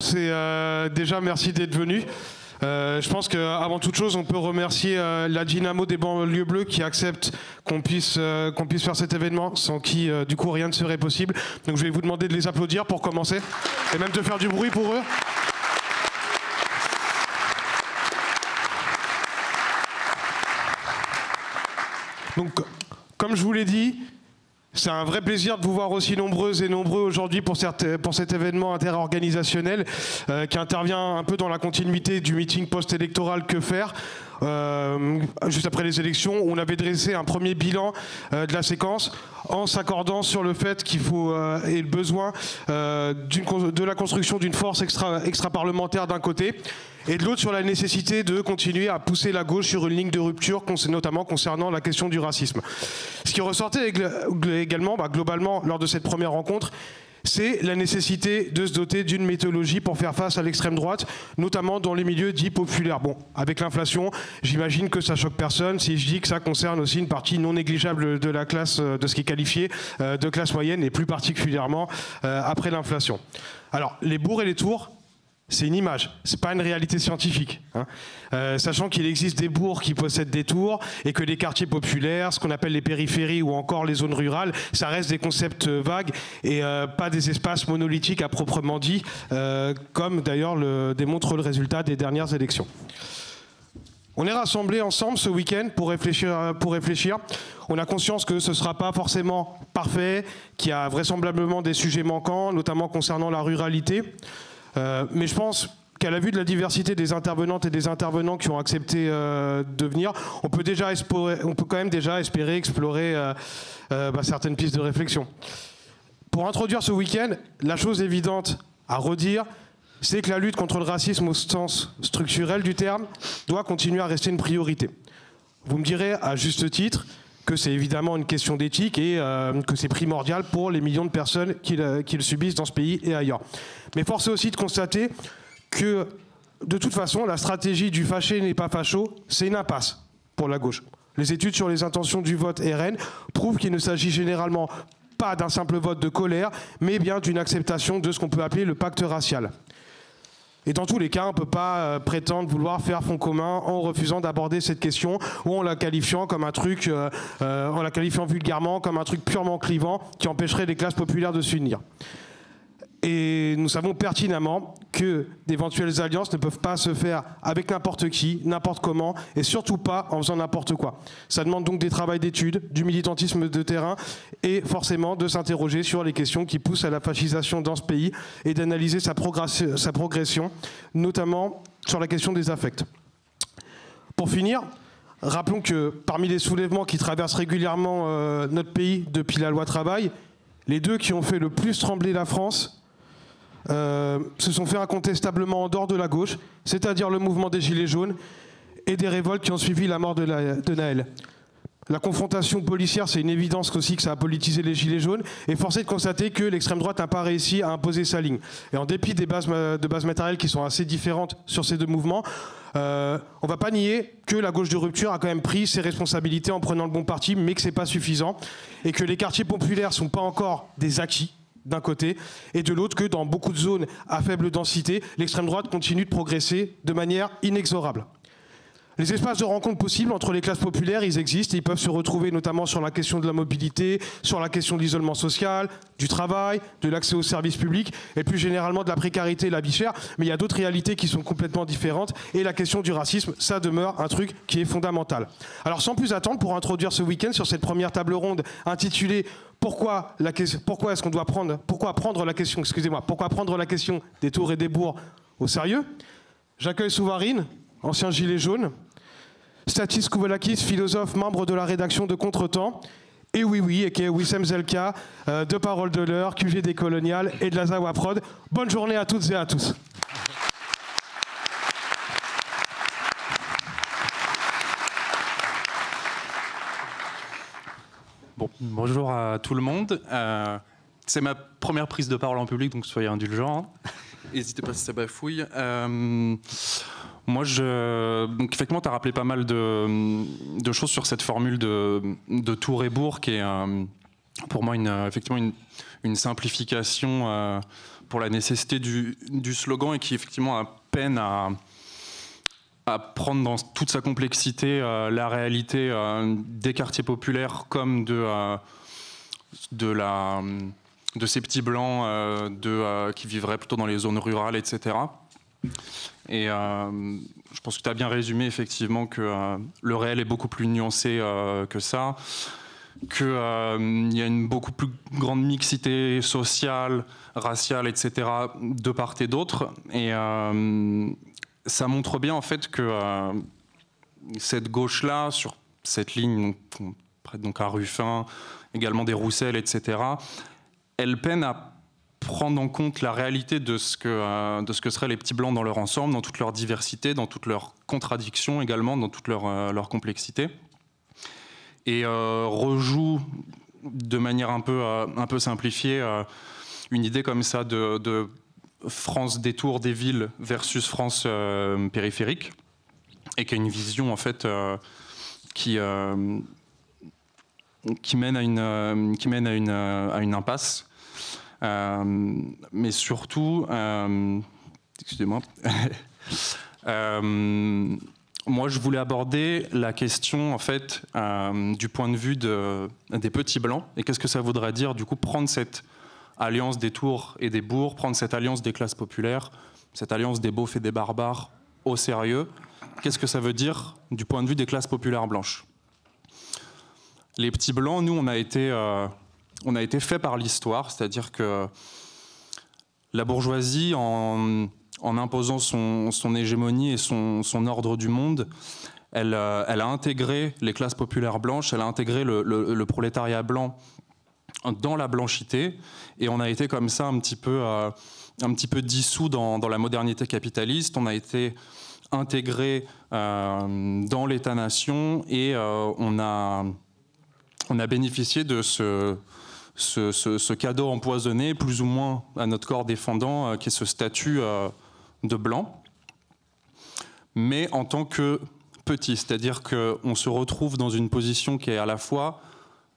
C'est déjà merci d'être venu. Je pense qu'avant toute chose, on peut remercier la Dynamo des banlieues bleues qui accepte qu'on puisse faire cet événement, sans qui, du coup, rien ne serait possible. Donc je vais vous demander de les applaudir pour commencer, et même de faire du bruit pour eux. Donc, comme je vous l'ai dit, c'est un vrai plaisir de vous voir aussi nombreuses et nombreux aujourd'hui pour cet événement interorganisationnel qui intervient un peu dans la continuité du meeting post-électoral Que faire juste après les élections. On avait dressé un premier bilan de la séquence en s'accordant sur le fait qu'il faut et le besoin de la construction d'une force extra-parlementaire d'un côté, et de l'autre sur la nécessité de continuer à pousser la gauche sur une ligne de rupture, notamment concernant la question du racisme. Ce qui ressortait également, globalement, lors de cette première rencontre, c'est la nécessité de se doter d'une méthodologie pour faire face à l'extrême droite, notamment dans les milieux dits populaires. Bon, avec l'inflation, j'imagine que ça choque personne si je dis que ça concerne aussi une partie non négligeable de la classe, de ce qui est qualifié de classe moyenne, et plus particulièrement après l'inflation. Alors, les bourgs et les tours, c'est une image, c'est pas une réalité scientifique. Sachant qu'il existe des bourgs qui possèdent des tours et que les quartiers populaires, ce qu'on appelle les périphéries ou encore les zones rurales, ça reste des concepts vagues et pas des espaces monolithiques à proprement dit, comme d'ailleurs le démontre le résultat des dernières élections. On est rassemblés ensemble ce week-end pour réfléchir. On a conscience que ce ne sera pas forcément parfait, qu'il y a vraisemblablement des sujets manquants, notamment concernant la ruralité. Mais je pense qu'à la vue de la diversité des intervenantes et des intervenants qui ont accepté de venir, on peut quand même déjà espérer explorer certaines pistes de réflexion. Pour introduire ce week-end, la chose évidente à redire, c'est que la lutte contre le racisme au sens structurel du terme doit continuer à rester une priorité. Vous me direz, à juste titre, que c'est évidemment une question d'éthique et que c'est primordial pour les millions de personnes qui le subissent dans ce pays et ailleurs. Mais force est aussi de constater que, de toute façon, la stratégie du fâché n'est pas facho, c'est une impasse pour la gauche. Les études sur les intentions du vote RN prouvent qu'il ne s'agit généralement pas d'un simple vote de colère, mais bien d'une acceptation de ce qu'on peut appeler le pacte racial. Et dans tous les cas, on ne peut pas prétendre vouloir faire front commun en refusant d'aborder cette question ou en la qualifiant comme un truc, en la qualifiant vulgairement comme un truc purement clivant qui empêcherait les classes populaires de s'unir. Et nous savons pertinemment que d'éventuelles alliances ne peuvent pas se faire avec n'importe qui, n'importe comment, et surtout pas en faisant n'importe quoi. Ça demande donc des travaux d'études, du militantisme de terrain, et forcément de s'interroger sur les questions qui poussent à la fascisation dans ce pays, et d'analyser sa progression, notamment sur la question des affects. Pour finir, rappelons que parmi les soulèvements qui traversent régulièrement notre pays depuis la loi travail, les deux qui ont fait le plus trembler la France se sont fait incontestablement en dehors de la gauche, c'est-à-dire le mouvement des Gilets jaunes et des révoltes qui ont suivi la mort de Naël. La confrontation policière, c'est une évidence aussi que ça a politisé les Gilets jaunes, et force est de constater que l'extrême droite n'a pas réussi à imposer sa ligne. Et en dépit de bases matérielles qui sont assez différentes sur ces deux mouvements, on ne va pas nier que la gauche de rupture a quand même pris ses responsabilités en prenant le bon parti, mais que ce n'est pas suffisant, et que les quartiers populaires ne sont pas encore des acquis, d'un côté, et de l'autre que dans beaucoup de zones à faible densité, l'extrême droite continue de progresser de manière inexorable. Les espaces de rencontre possibles entre les classes populaires, ils existent, et ils peuvent se retrouver notamment sur la question de la mobilité, sur la question de l'isolement social, du travail, de l'accès aux services publics, et plus généralement de la précarité et la vie chère. Mais il y a d'autres réalités qui sont complètement différentes, et la question du racisme, ça demeure un truc qui est fondamental. Alors sans plus attendre, pour introduire ce week-end sur cette première table ronde intitulée pourquoi prendre la question des tours et des bourgs au sérieux, j'accueille Souvarine, ancien gilet jaune, Stathis Kouvelakis, philosophe, membre de la rédaction de Contretemps, et oui, et Wissem Zelka, de Parole de l'Heure, QG des Coloniales et de la Zawa Prod. Bonne journée à toutes et à tous. Bon, bonjour à tout le monde. C'est ma première prise de parole en public, donc soyez indulgents. N'hésitez pas si ça bafouille. Moi, donc effectivement, tu as rappelé pas mal de choses sur cette formule de tour et bourg qui est pour moi effectivement une simplification pour la nécessité du slogan et qui effectivement a peine à prendre dans toute sa complexité la réalité des quartiers populaires comme de ces petits blancs qui vivraient plutôt dans les zones rurales, etc. Et je pense que tu as bien résumé effectivement que le réel est beaucoup plus nuancé que ça, qu'il y a une beaucoup plus grande mixité sociale, raciale, etc. de part et d'autre. Et ça montre bien en fait que cette gauche-là, sur cette ligne, donc à Ruffin, également des Roussel, etc., elle peine à prendre en compte la réalité de ce que seraient les petits blancs dans leur ensemble, dans toute leur diversité, dans toutes leurs contradictions également, dans toute leur complexité. Et rejoue de manière un peu simplifiée une idée comme ça de France détour des villes versus France périphérique, et qui a une vision en fait qui mène à une impasse. Mais surtout, excusez-moi, moi je voulais aborder la question en fait du point de vue des petits blancs, et qu'est-ce que ça voudrait dire du coup prendre cette alliance des tours et des bourgs, prendre cette alliance des classes populaires, cette alliance des beaufs et des barbares au sérieux. Qu'est-ce que ça veut dire du point de vue des classes populaires blanches? Les petits blancs, nous, on a été fait par l'histoire, c'est-à-dire que la bourgeoisie, en imposant son hégémonie et son ordre du monde, elle a intégré les classes populaires blanches, elle a intégré le prolétariat blanc dans la blanchité, et on a été comme ça un petit peu dissous dans la modernité capitaliste. On a été intégré dans l'État-nation, et on a bénéficié de ce cadeau empoisonné, plus ou moins à notre corps défendant, qui est ce statut de blanc, mais en tant que petit, c'est-à-dire qu'on se retrouve dans une position qui est à la fois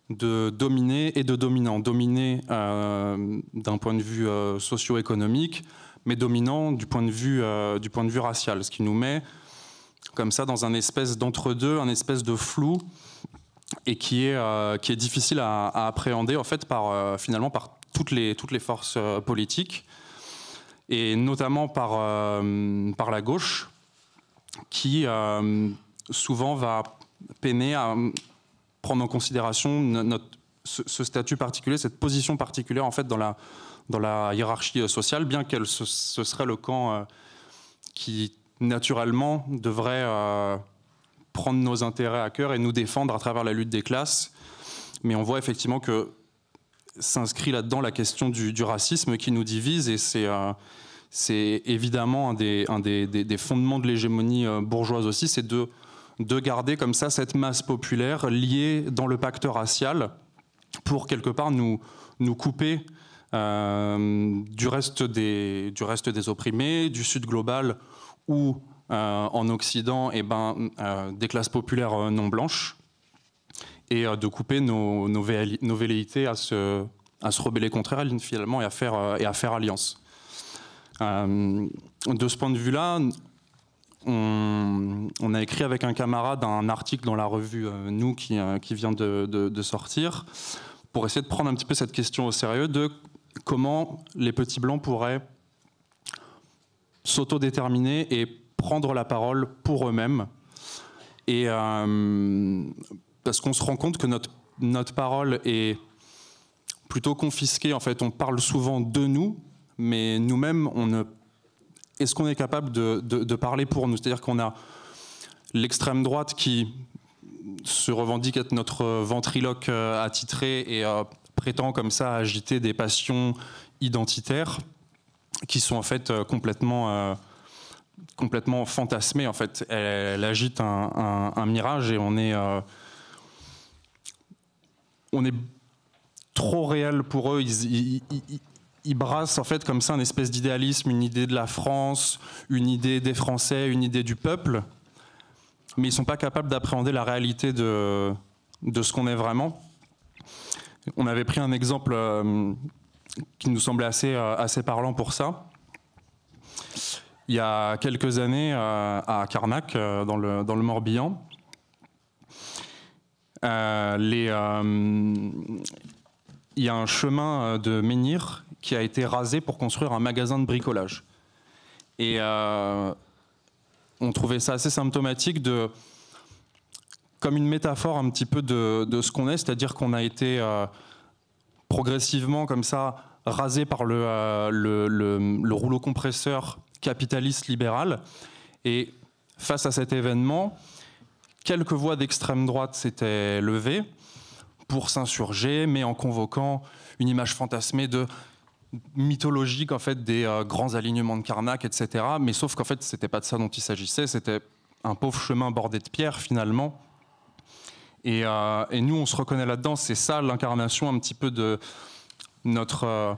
de dominé et de dominant. Dominé d'un point de vue socio-économique, mais dominant du point de vue racial, ce qui nous met comme ça dans un espèce d'entre-deux, un espèce de flou, et qui est difficile à appréhender en fait finalement par toutes les forces politiques, et notamment par la gauche, qui souvent va peiner à prendre en considération ce statut particulier, cette position particulière en fait dans la hiérarchie sociale, bien qu'elle ce serait le camp qui naturellement devrait prendre nos intérêts à cœur et nous défendre à travers la lutte des classes. Mais on voit effectivement que s'inscrit là-dedans la question du racisme qui nous divise, et c'est évidemment un des fondements de l'hégémonie bourgeoise aussi, c'est de garder comme ça cette masse populaire liée dans le pacte racial pour quelque part nous couper du reste des opprimés, du Sud global, ou en Occident des classes populaires non blanches, et de couper nos velléités à se rebeller contre elles finalement, et à faire alliance. De ce point de vue-là, on a écrit avec un camarade un article dans la revue Nous qui vient de sortir, pour essayer de prendre un petit peu cette question au sérieux de comment les petits blancs pourraient s'autodéterminer et prendre la parole pour eux-mêmes. Et parce qu'on se rend compte que notre parole est plutôt confisquée. En fait, on parle souvent de nous, mais nous-mêmes, est-ce qu'on est capable de parler pour nous? C'est-à-dire qu'on a l'extrême droite qui se revendique être notre ventriloque attitré et prétend comme ça agiter des passions identitaires qui sont en fait complètement fantasmées. En fait, elle agite un mirage, et on est trop réel pour eux. Ils brassent en fait comme ça une espèce d'idéalisme, une idée de la France, une idée des Français, une idée du peuple, mais ils sont pas capables d'appréhender la réalité de ce qu'on est vraiment. On avait pris un exemple qui nous semblait assez parlant pour ça. Il y a quelques années, à Carnac, dans le Morbihan, il y a un chemin de menhir qui a été rasé pour construire un magasin de bricolage. Et on trouvait ça assez symptomatique comme une métaphore un petit peu de ce qu'on est, c'est-à-dire qu'on a été progressivement comme ça rasé par le rouleau compresseur capitaliste libéral. Et face à cet événement, quelques voix d'extrême droite s'étaient levées pour s'insurger, mais en convoquant une image fantasmée mythologique en fait, des grands alignements de Carnac, etc. Mais sauf qu'en fait, c'était pas de ça dont il s'agissait, c'était un pauvre chemin bordé de pierres finalement. Et nous, on se reconnaît là-dedans, c'est ça l'incarnation un petit peu de notre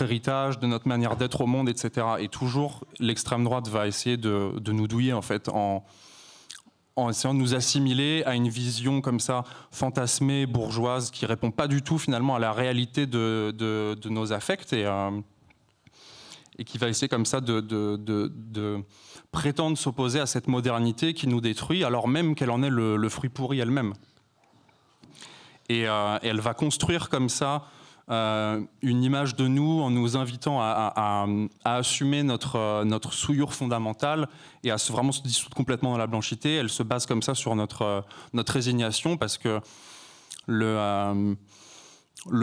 héritage, de notre manière d'être au monde, etc. Et toujours, l'extrême droite va essayer de nous douiller en fait, en essayant de nous assimiler à une vision comme ça, fantasmée, bourgeoise, qui répond pas du tout finalement à la réalité de nos affects et qui va essayer comme ça de prétendre s'opposer à cette modernité qui nous détruit, alors même qu'elle en est le fruit pourri elle-même. Et elle va construire comme ça une image de nous en nous invitant à assumer notre souillure fondamentale et à vraiment se dissoudre complètement dans la blanchité. Elle se base comme ça sur notre résignation parce que le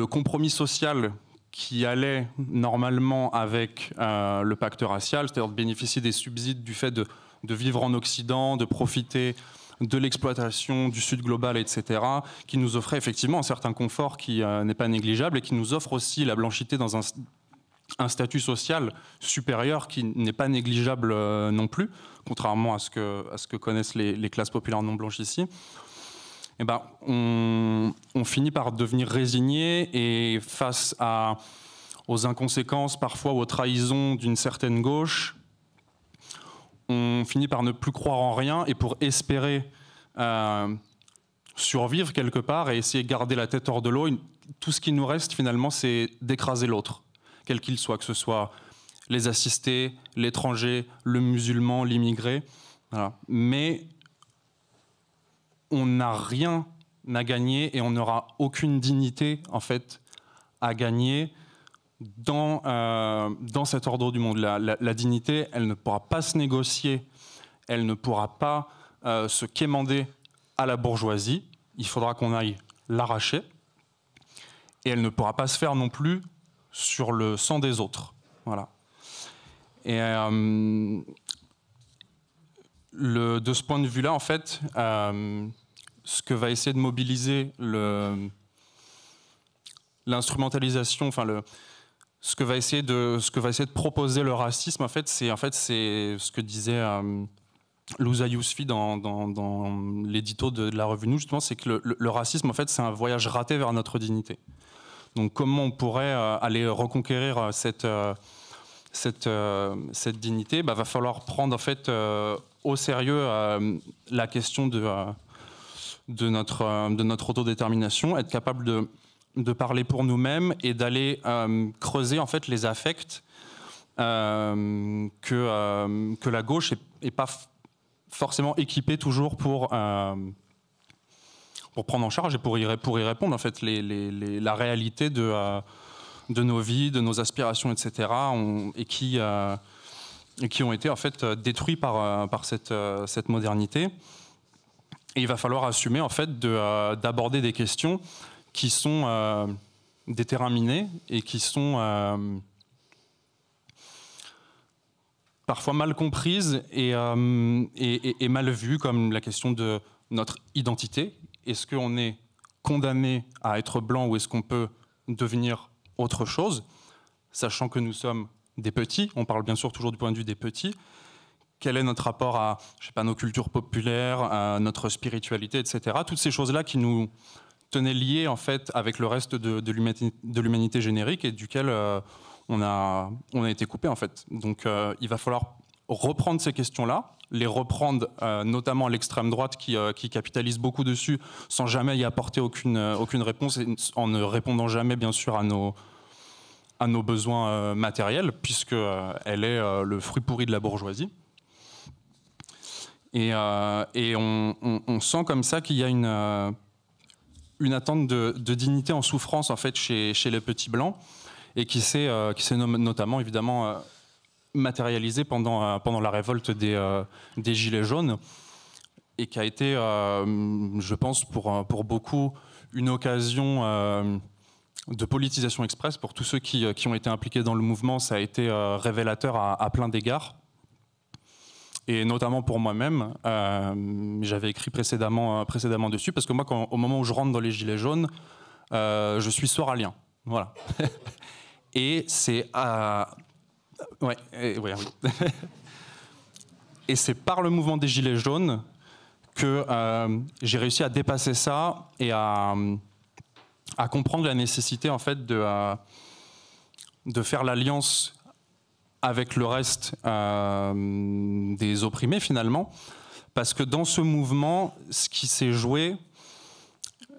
compromis social qui allait normalement avec le pacte racial, c'est-à-dire de bénéficier des subsides du fait de vivre en Occident, de profiter de l'exploitation du Sud global, etc., qui nous offrait effectivement un certain confort qui n'est pas négligeable et qui nous offre aussi la blanchité dans un statut social supérieur qui n'est pas négligeable non plus, contrairement à ce que connaissent les classes populaires non blanches ici. Eh ben, on finit par devenir résigné et face aux inconséquences, parfois aux trahisons d'une certaine gauche, on finit par ne plus croire en rien et pour espérer survivre quelque part et essayer de garder la tête hors de l'eau, tout ce qui nous reste finalement, c'est d'écraser l'autre, quel qu'il soit, que ce soit les assistés, l'étranger, le musulman, l'immigré. Voilà. Mais on n'a rien à gagner et on n'aura aucune dignité en fait à gagner dans cet ordre du monde. La dignité, elle ne pourra pas se négocier, elle ne pourra pas se quémander à la bourgeoisie. Il faudra qu'on aille l'arracher. Et elle ne pourra pas se faire non plus sur le sang des autres. Voilà. Et de ce point de vue-là, en fait, ce que va essayer de mobiliser l'instrumentalisation, enfin ce que va essayer de proposer le racisme, en fait, c'est ce que disait Louza Yousfi dans l'édito de la revue Nous, justement, c'est que le racisme, en fait, c'est un voyage raté vers notre dignité. Donc, comment on pourrait aller reconquérir cette dignité? Va falloir prendre, en fait, au sérieux la question de notre autodétermination, être capable de parler pour nous-mêmes et d'aller creuser en fait les affects que la gauche est pas forcément équipée toujours pour prendre en charge et pour y répondre en fait la réalité de nos vies, de nos aspirations, etc. et qui ont été en fait détruits par cette modernité. Et il va falloir assumer en fait d'aborder des questions qui sont déterminés et qui sont parfois mal comprises et mal vues, comme la question de notre identité. Est-ce qu'on est condamné à être blanc ou est-ce qu'on peut devenir autre chose, sachant que nous sommes des petits, on parle bien sûr toujours du point de vue des petits. Quel est notre rapport à, je sais pas, nos cultures populaires, à notre spiritualité, etc. Toutes ces choses-là qui nous tenaient liés en fait avec le reste de l'humanité générique et duquel on a été coupé en fait. Donc il va falloir reprendre ces questions-là, les reprendre notamment à l'extrême droite qui capitalise beaucoup dessus sans jamais y apporter aucune réponse et en ne répondant jamais bien sûr à nos besoins matériels, puisqu'elle est le fruit pourri de la bourgeoisie. Et on sent comme ça qu'il y a une attente de dignité en souffrance en fait chez les petits blancs, et qui s'est notamment évidemment matérialisé pendant la révolte des Gilets jaunes, et qui a été, je pense, pour beaucoup, une occasion de politisation express. Pour tous ceux qui ont été impliqués dans le mouvement, ça a été révélateur à plein d'égards. Et notamment pour moi-même, j'avais écrit précédemment dessus, parce que moi, au moment où je rentre dans les Gilets jaunes, je suis soralien. Voilà. Et c'est oui. Et c'est par le mouvement des Gilets jaunes que j'ai réussi à dépasser ça et à comprendre la nécessité en fait de faire l'alliance avec le reste des opprimés finalement, parce que dans ce mouvement, ce qui s'est joué,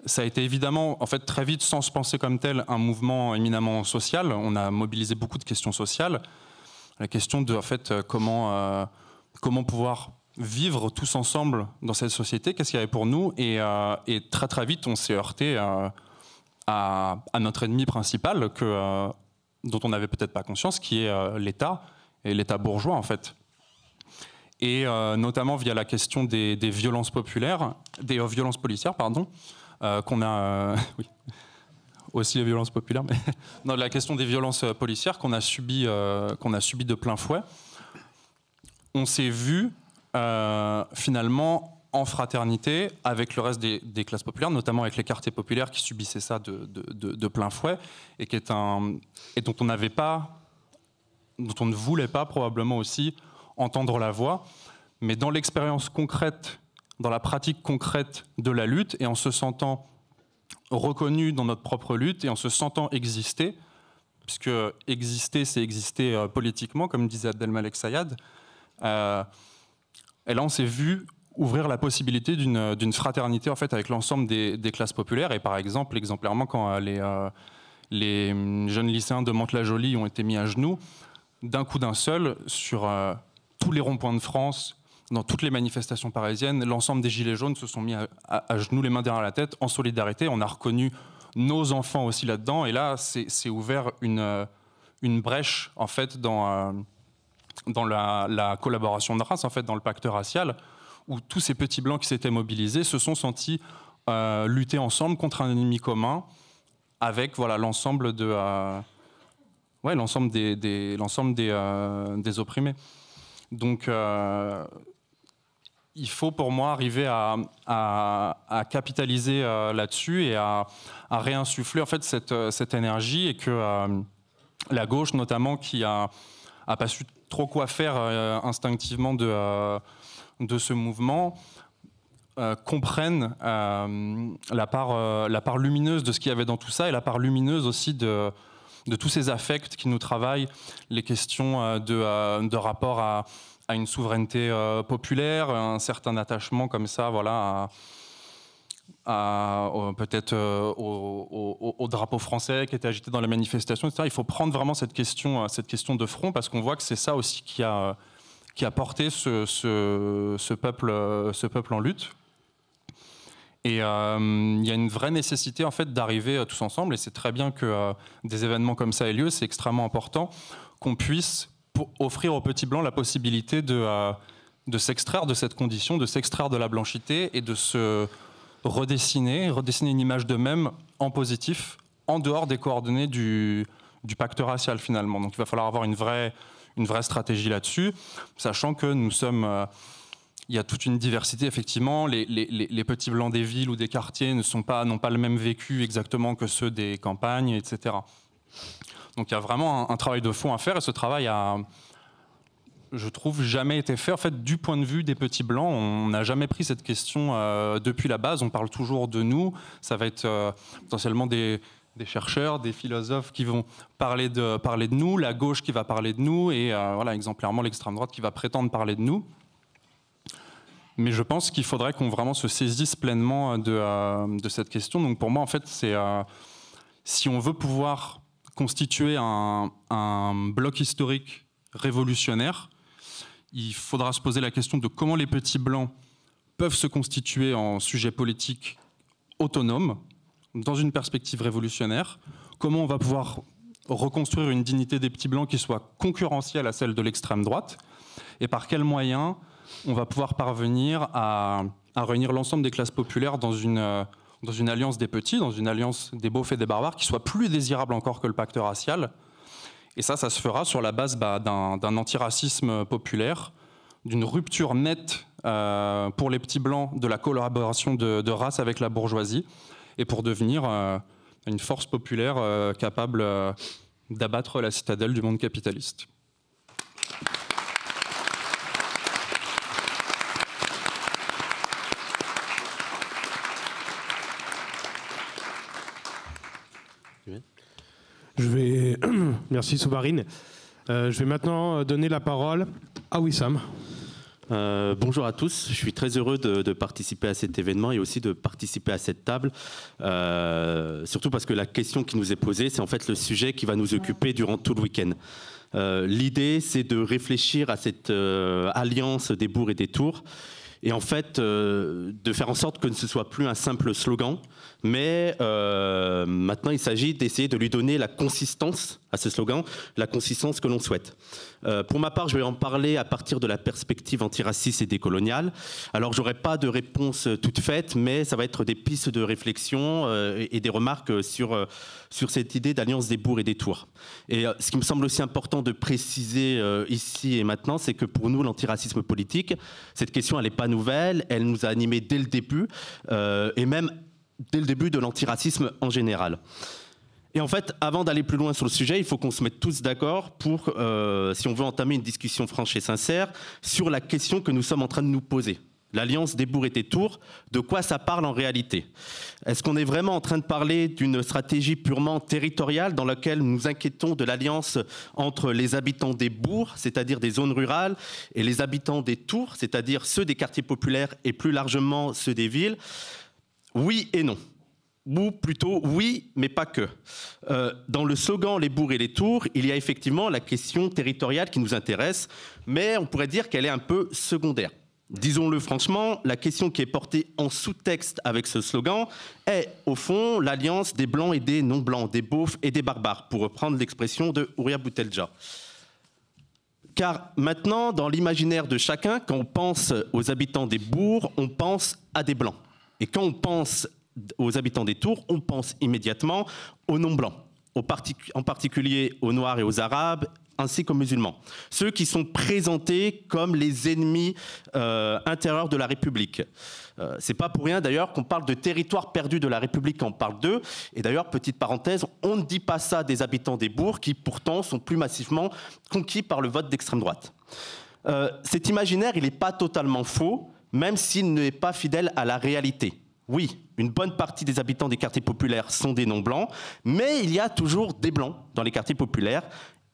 ça a été évidemment, en fait, très vite, sans se penser comme tel, un mouvement éminemment social. On a mobilisé beaucoup de questions sociales. La question de, en fait, comment pouvoir vivre tous ensemble dans cette société, qu'est-ce qu'il y avait pour nous, et très très vite, on s'est heurté à notre ennemi principal, dont on n'avait peut-être pas conscience, qui est l'État, et l'État bourgeois, en fait. Et notamment via la question des violences populaires, des violences policières, pardon, qu'on a... oui, aussi les violences populaires, mais non, la question des violences policières qu'on a subies de plein fouet. On s'est vu finalement en fraternité avec le reste des classes populaires, notamment avec les quartiers populaires qui subissaient ça de plein fouet, et dont on ne voulait pas probablement aussi entendre la voix, mais dans l'expérience concrète, dans la pratique concrète de la lutte, et en se sentant reconnu dans notre propre lutte et en se sentant exister, puisque exister, c'est exister politiquement, comme disait Abdelmalek Sayad. Et là, on s'est vu ouvrir la possibilité d'une fraternité en fait avec l'ensemble des classes populaires. Et par exemple, exemplairement, quand les jeunes lycéens de Mantes-la-Jolie ont été mis à genoux, d'un coup d'un seul, sur tous les ronds-points de France, dans toutes les manifestations parisiennes, l'ensemble des Gilets jaunes se sont mis à genoux, les mains derrière la tête, en solidarité. On a reconnu nos enfants aussi là-dedans. Et là, c'est ouvert une brèche en fait dans la collaboration de race, en fait, dans le pacte racial, où tous ces petits blancs qui s'étaient mobilisés se sont sentis lutter ensemble contre un ennemi commun, avec voilà l'ensemble des opprimés. Donc il faut pour moi arriver à capitaliser là-dessus et à réinsuffler en fait cette énergie, et que la gauche notamment, qui a pas su trop quoi faire instinctivement de ce mouvement, comprennent la part lumineuse de ce qu'il y avait dans tout ça, et la part lumineuse aussi de tous ces affects qui nous travaillent, les questions de rapport à une souveraineté populaire, un certain attachement comme ça, voilà, peut-être au drapeau français qui était agité dans la manifestation, etc. Il faut prendre vraiment cette question de front, parce qu'on voit que c'est ça aussi qui a porté ce peuple en lutte. Et il y a une vraie nécessité en fait d'arriver tous ensemble, et c'est très bien que des événements comme ça aient lieu. C'est extrêmement important qu'on puisse offrir aux petits blancs la possibilité de s'extraire de cette condition, de s'extraire de la blanchité, et de se redessiner une image d'eux-mêmes en positif, en dehors des coordonnées du pacte racial finalement. Donc il va falloir avoir une vraie stratégie là-dessus, sachant que nous sommes... il y a toute une diversité, effectivement. Les petits blancs des villes ou des quartiers n'ont pas le même vécu exactement que ceux des campagnes, etc. Donc il y a vraiment un travail de fond à faire, et ce travail a, je trouve, jamais été fait en fait du point de vue des petits blancs. On n'a jamais pris cette question depuis la base. On parle toujours de nous. Ça va être potentiellement des des chercheurs, des philosophes qui vont parler de nous, la gauche qui va parler de nous, et voilà, exemplairement l'extrême droite qui va prétendre parler de nous. Mais je pense qu'il faudrait qu'on vraiment se saisisse pleinement de cette question. Donc pour moi, en fait, c'est si on veut pouvoir constituer un bloc historique révolutionnaire, il faudra se poser la question de comment les petits blancs peuvent se constituer en sujet politique autonome, dans une perspective révolutionnaire, comment on va pouvoir reconstruire une dignité des petits blancs qui soit concurrentielle à celle de l'extrême droite, et par quels moyens on va pouvoir parvenir à réunir l'ensemble des classes populaires dans une alliance des petits, dans une alliance des beaufs et des barbares qui soit plus désirable encore que le pacte racial. Et ça se fera sur la base d'un antiracisme populaire, d'une rupture nette pour les petits blancs de la collaboration de race avec la bourgeoisie, et pour devenir une force populaire capable d'abattre la citadelle du monde capitaliste. Merci Souvarine. Je vais maintenant donner la parole à Wissam. Bonjour à tous, je suis très heureux de participer à cet événement et aussi de participer à cette table, surtout parce que la question qui nous est posée, c'est en fait le sujet qui va nous occuper durant tout le week-end. L'idée, c'est de réfléchir à cette alliance des bourgs et des tours, et en fait de faire en sorte que ce ne soit plus un simple slogan, mais maintenant il s'agit d'essayer de lui donner la consistance à ce slogan, la consistance que l'on souhaite. Pour ma part, je vais en parler à partir de la perspective antiraciste et décoloniale. Alors je n'aurai pas de réponse toute faite, mais ça va être des pistes de réflexion et des remarques sur cette idée d'alliance des bourgs et des tours. Et ce qui me semble aussi important de préciser ici et maintenant, c'est que pour nous, l'antiracisme politique, cette question, elle n'est pas nouvelle, elle nous a animés dès le début, et même dès le début de l'antiracisme en général. Et en fait, avant d'aller plus loin sur le sujet, il faut qu'on se mette tous d'accord pour, si on veut entamer une discussion franche et sincère, sur la question que nous sommes en train de nous poser. L'alliance des bourgs et des tours, de quoi ça parle en réalité? Est-ce qu'on est vraiment en train de parler d'une stratégie purement territoriale dans laquelle nous nous inquiétons de l'alliance entre les habitants des bourgs, c'est-à-dire des zones rurales, et les habitants des tours, c'est-à-dire ceux des quartiers populaires et plus largement ceux des villes? Oui et non. Ou plutôt oui, mais pas que. Dans le slogan « Les bourgs et les tours », il y a effectivement la question territoriale qui nous intéresse, mais on pourrait dire qu'elle est un peu secondaire. Disons-le franchement, la question qui est portée en sous-texte avec ce slogan est, au fond, l'alliance des blancs et des non-blancs, des beaufs et des barbares, pour reprendre l'expression de Houria Boutelja. Car maintenant, dans l'imaginaire de chacun, quand on pense aux habitants des bourgs, on pense à des blancs. Et quand on pense aux habitants des tours, on pense immédiatement aux non-blancs, en particulier aux Noirs et aux Arabes, ainsi qu'aux musulmans. Ceux qui sont présentés comme les ennemis intérieurs de la République. C'est pas pour rien d'ailleurs qu'on parle de territoire perdu de la République quand on parle d'eux. Et d'ailleurs, petite parenthèse, on ne dit pas ça des habitants des bourgs qui pourtant sont plus massivement conquis par le vote d'extrême droite. Cet imaginaire, il n'est pas totalement faux, même s'il n'est pas fidèle à la réalité. Oui, une bonne partie des habitants des quartiers populaires sont des non-blancs, mais il y a toujours des blancs dans les quartiers populaires.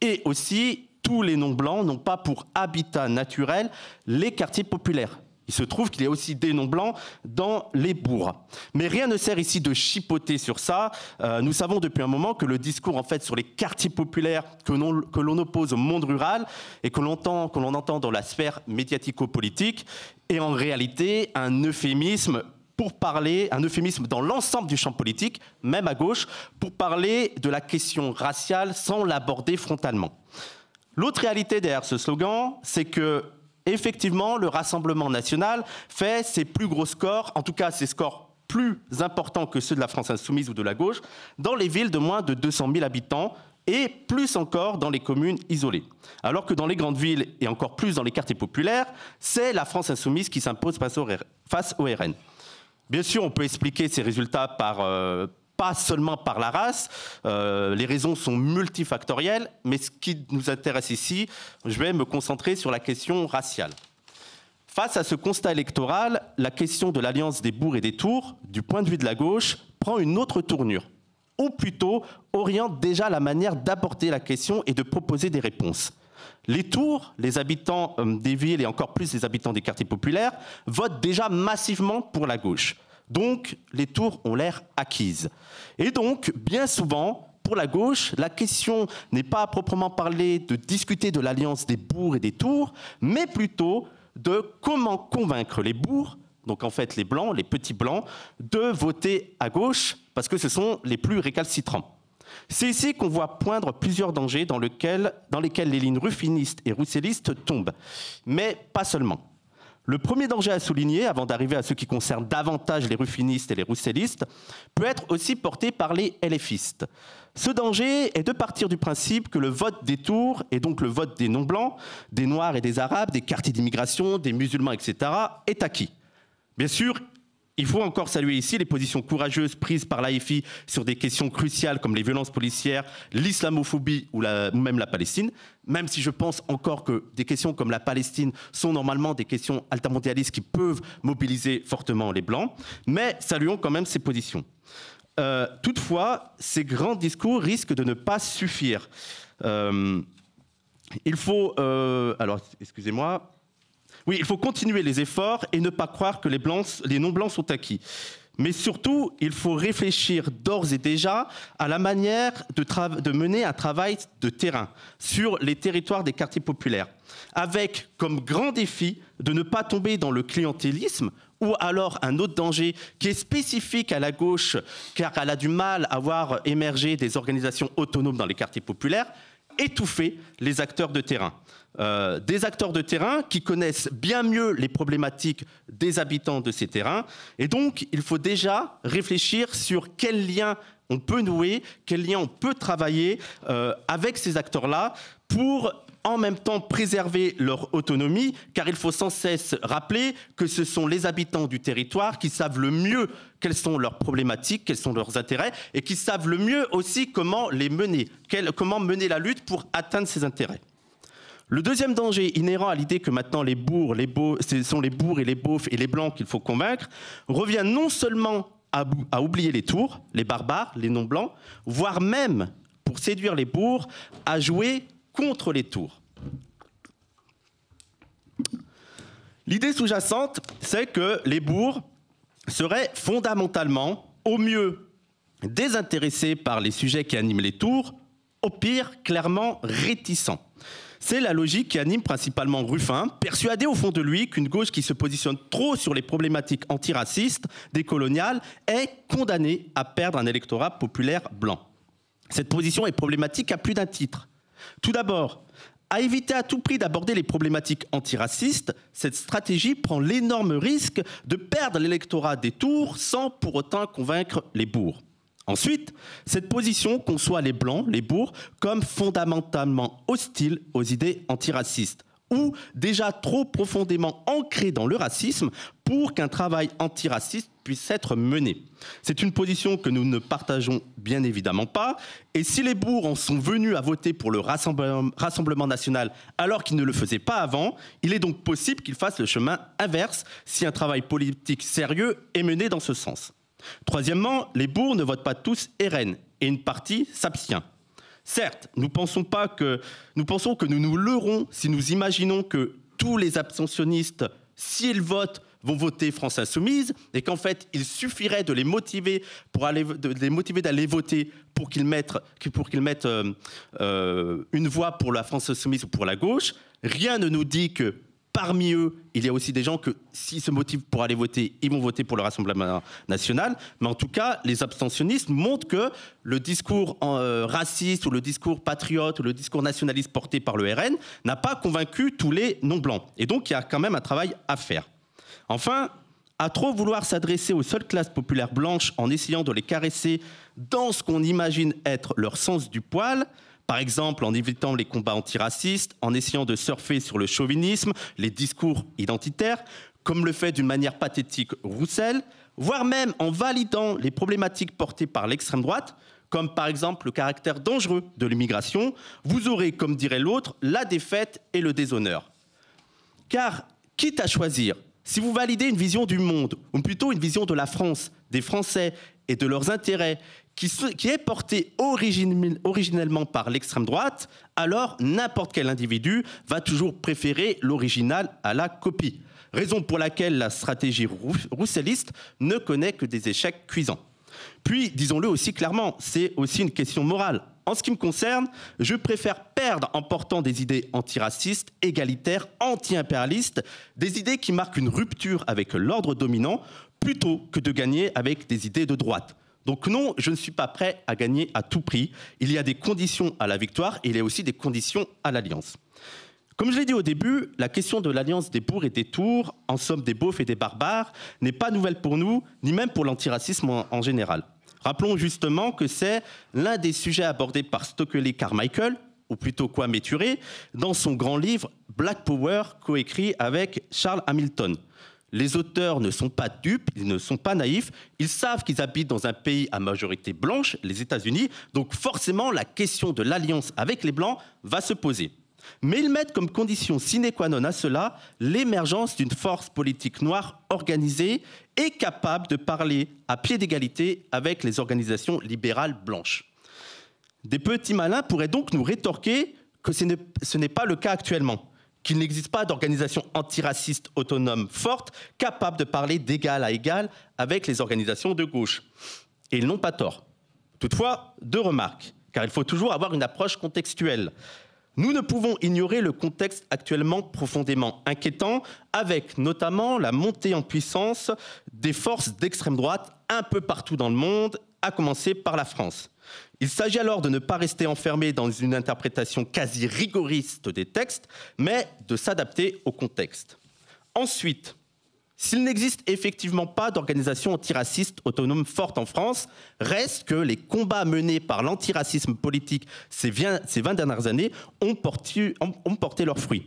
Et aussi, tous les non-blancs n'ont pas pour habitat naturel les quartiers populaires. Il se trouve qu'il y a aussi des non-blancs dans les bourgs. Mais rien ne sert ici de chipoter sur ça. Nous savons depuis un moment que le discours en fait, sur les quartiers populaires que l'on oppose au monde rural et que l'on entend dans la sphère médiatico-politique est en réalité un euphémisme pour parler, un euphémisme dans l'ensemble du champ politique, même à gauche, pour parler de la question raciale sans l'aborder frontalement. L'autre réalité derrière ce slogan, c'est que, effectivement, le Rassemblement national fait ses plus gros scores, en tout cas ses scores plus importants que ceux de la France insoumise ou de la gauche, dans les villes de moins de 200 000 habitants, et plus encore dans les communes isolées. Alors que dans les grandes villes, et encore plus dans les quartiers populaires, c'est la France insoumise qui s'impose face au RN. Bien sûr, on peut expliquer ces résultats pas seulement par la race, les raisons sont multifactorielles, mais ce qui nous intéresse ici, je vais me concentrer sur la question raciale. Face à ce constat électoral, la question de l'alliance des bourgs et des tours, du point de vue de la gauche, prend une autre tournure, ou plutôt oriente déjà la manière d'aborder la question et de proposer des réponses. Les Tours, les habitants des villes et encore plus les habitants des quartiers populaires votent déjà massivement pour la gauche. Donc, les Tours ont l'air acquises. Et donc, bien souvent, pour la gauche, la question n'est pas à proprement parler de discuter de l'alliance des bourgs et des Tours, mais plutôt de comment convaincre les bourgs, donc en fait les blancs, les petits blancs, de voter à gauche, parce que ce sont les plus récalcitrants. C'est ici qu'on voit poindre plusieurs dangers dans lesquels les lignes ruffinistes et roussellistes tombent, mais pas seulement. Le premier danger à souligner, avant d'arriver à ce qui concerne davantage les ruffinistes et les roussellistes, peut être aussi porté par les LFistes. Ce danger est de partir du principe que le vote des Tours, et donc le vote des non-blancs, des Noirs et des Arabes, des quartiers d'immigration, des musulmans, etc., est acquis. Bien sûr, il faut encore saluer ici les positions courageuses prises par l'AFI sur des questions cruciales comme les violences policières, l'islamophobie ou même la Palestine, même si je pense encore que des questions comme la Palestine sont normalement des questions altermondialistes qui peuvent mobiliser fortement les Blancs, mais saluons quand même ces positions. Toutefois, ces grands discours risquent de ne pas suffire. Il faut... alors, excusez-moi... Oui, il faut continuer les efforts et ne pas croire que les non-blancs sont acquis. Mais surtout, il faut réfléchir d'ores et déjà à la manière de mener un travail de terrain sur les territoires des quartiers populaires, avec comme grand défi de ne pas tomber dans le clientélisme ou alors un autre danger qui est spécifique à la gauche, car elle a du mal à voir émerger des organisations autonomes dans les quartiers populaires, étouffer les acteurs de terrain. Des acteurs de terrain qui connaissent bien mieux les problématiques des habitants de ces terrains. Et donc, il faut déjà réfléchir sur quels liens on peut nouer, quels liens on peut travailler avec ces acteurs-là pour en même temps préserver leur autonomie, car il faut sans cesse rappeler que ce sont les habitants du territoire qui savent le mieux quelles sont leurs problématiques, quels sont leurs intérêts, et qui savent le mieux aussi comment les mener, comment mener la lutte pour atteindre ces intérêts. Le deuxième danger inhérent à l'idée que maintenant ce sont les bourgs et les beaufs et les blancs qu'il faut convaincre, revient non seulement à oublier les Tours, les barbares, les non-blancs, voire même, pour séduire les bourgs, à jouer contre les Tours. L'idée sous-jacente, c'est que les bourgs seraient fondamentalement, au mieux, désintéressés par les sujets qui animent les Tours, au pire, clairement réticents. C'est la logique qui anime principalement Ruffin, persuadé au fond de lui qu'une gauche qui se positionne trop sur les problématiques antiracistes, décoloniales, est condamnée à perdre un électorat populaire blanc. Cette position est problématique à plus d'un titre. Tout d'abord, à éviter à tout prix d'aborder les problématiques antiracistes, cette stratégie prend l'énorme risque de perdre l'électorat des Tours sans pour autant convaincre les bourgs. Ensuite, cette position conçoit les Blancs, les bourgs, comme fondamentalement hostiles aux idées antiracistes, ou déjà trop profondément ancrés dans le racisme pour qu'un travail antiraciste puisse être mené. C'est une position que nous ne partageons bien évidemment pas, et si les bourgs en sont venus à voter pour le Rassemblement national alors qu'ils ne le faisaient pas avant, il est donc possible qu'ils fassent le chemin inverse si un travail politique sérieux est mené dans ce sens. Troisièmement, les bourgs ne votent pas tous RN et une partie s'abstient. Certes, nous pensons que nous nous leurrons si nous imaginons que tous les abstentionnistes, s'ils votent, vont voter France Insoumise et qu'en fait, il suffirait de les motiver d'aller voter pour qu'ils mettent une voix pour la France Insoumise ou pour la gauche. Rien ne nous dit que parmi eux, il y a aussi des gens que, s'ils se motivent pour aller voter, ils vont voter pour le Rassemblement national. Mais en tout cas, les abstentionnistes montrent que le discours raciste ou le discours patriote ou le discours nationaliste porté par le RN n'a pas convaincu tous les non-blancs. Et donc, il y a quand même un travail à faire. Enfin, à trop vouloir s'adresser aux seules classes populaires blanches en essayant de les caresser dans ce qu'on imagine être leur sens du poil, par exemple en évitant les combats antiracistes, en essayant de surfer sur le chauvinisme, les discours identitaires, comme le fait d'une manière pathétique Roussel, voire même en validant les problématiques portées par l'extrême droite, comme par exemple le caractère dangereux de l'immigration, vous aurez, comme dirait l'autre, la défaite et le déshonneur. Car, quitte à choisir, Si vous validez une vision du monde, ou plutôt une vision de la France, des Français et de leurs intérêts, qui est portée originellement par l'extrême droite, alors n'importe quel individu va toujours préférer l'original à la copie. Raison pour laquelle la stratégie rousselliste ne connaît que des échecs cuisants. Puis, disons-le aussi clairement, c'est aussi une question morale. En ce qui me concerne, je préfère perdre en portant des idées antiracistes, égalitaires, anti-impérialistes, des idées qui marquent une rupture avec l'ordre dominant, plutôt que de gagner avec des idées de droite. Donc non, je ne suis pas prêt à gagner à tout prix. Il y a des conditions à la victoire et il y a aussi des conditions à l'alliance. Comme je l'ai dit au début, la question de l'alliance des bourgs et des tours, en somme des beaufs et des barbares, n'est pas nouvelle pour nous, ni même pour l'antiracisme en général. Rappelons justement que c'est l'un des sujets abordés par Stokely Carmichael, ou plutôt Kwame Ture, dans son grand livre Black Power, coécrit avec Charles Hamilton. Les auteurs ne sont pas dupes, ils ne sont pas naïfs, ils savent qu'ils habitent dans un pays à majorité blanche, les États-Unis, donc forcément la question de l'alliance avec les Blancs va se poser. Mais ils mettent comme condition sine qua non à cela l'émergence d'une force politique noire organisée et capable de parler à pied d'égalité avec les organisations libérales blanches. Des petits malins pourraient donc nous rétorquer que ce n'est pas le cas actuellement, qu'il n'existe pas d'organisation antiraciste autonome forte capable de parler d'égal à égal avec les organisations de gauche. Et ils n'ont pas tort. Toutefois, deux remarques, car il faut toujours avoir une approche contextuelle. Nous ne pouvons ignorer le contexte actuellement profondément inquiétant, avec notamment la montée en puissance des forces d'extrême droite un peu partout dans le monde, à commencer par la France. Il s'agit alors de ne pas rester enfermé dans une interprétation quasi rigoriste des textes, mais de s'adapter au contexte. Ensuite, s'il n'existe effectivement pas d'organisation antiraciste autonome forte en France, reste que les combats menés par l'antiracisme politique ces 20 dernières années ont porté leurs fruits.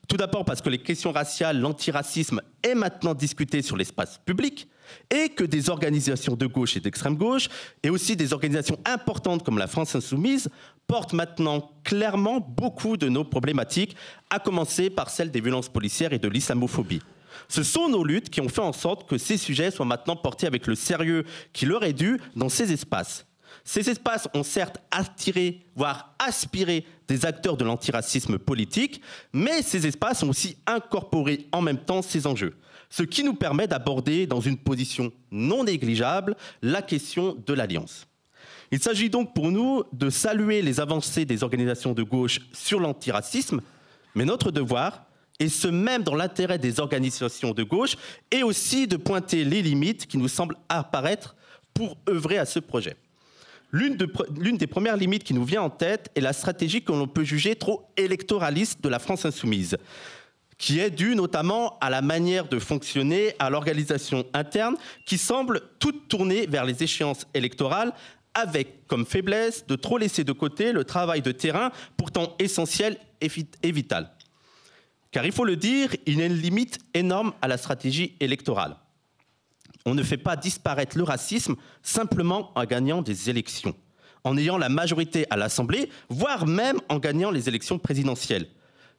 Tout d'abord parce que les questions raciales, l'antiracisme est maintenant discuté sur l'espace public et que des organisations de gauche et d'extrême gauche, et aussi des organisations importantes comme la France Insoumise, portent maintenant clairement beaucoup de nos problématiques, à commencer par celle des violences policières et de l'islamophobie. Ce sont nos luttes qui ont fait en sorte que ces sujets soient maintenant portés avec le sérieux qui leur est dû dans ces espaces. Ces espaces ont certes attiré, voire aspiré des acteurs de l'antiracisme politique, mais ces espaces ont aussi incorporé en même temps ces enjeux. Ce qui nous permet d'aborder dans une position non négligeable la question de l'alliance. Il s'agit donc pour nous de saluer les avancées des organisations de gauche sur l'antiracisme, mais notre devoir, et ce même dans l'intérêt des organisations de gauche, est aussi de pointer les limites qui nous semblent apparaître pour œuvrer à ce projet. L'une des premières limites qui nous vient en tête est la stratégie que l'on peut juger trop électoraliste de la France Insoumise, qui est due notamment à la manière de fonctionner, à l'organisation interne, qui semble toute tournée vers les échéances électorales, avec comme faiblesse de trop laisser de côté le travail de terrain, pourtant essentiel et vital. Car il faut le dire, il y a une limite énorme à la stratégie électorale. On ne fait pas disparaître le racisme simplement en gagnant des élections, en ayant la majorité à l'Assemblée, voire même en gagnant les élections présidentielles.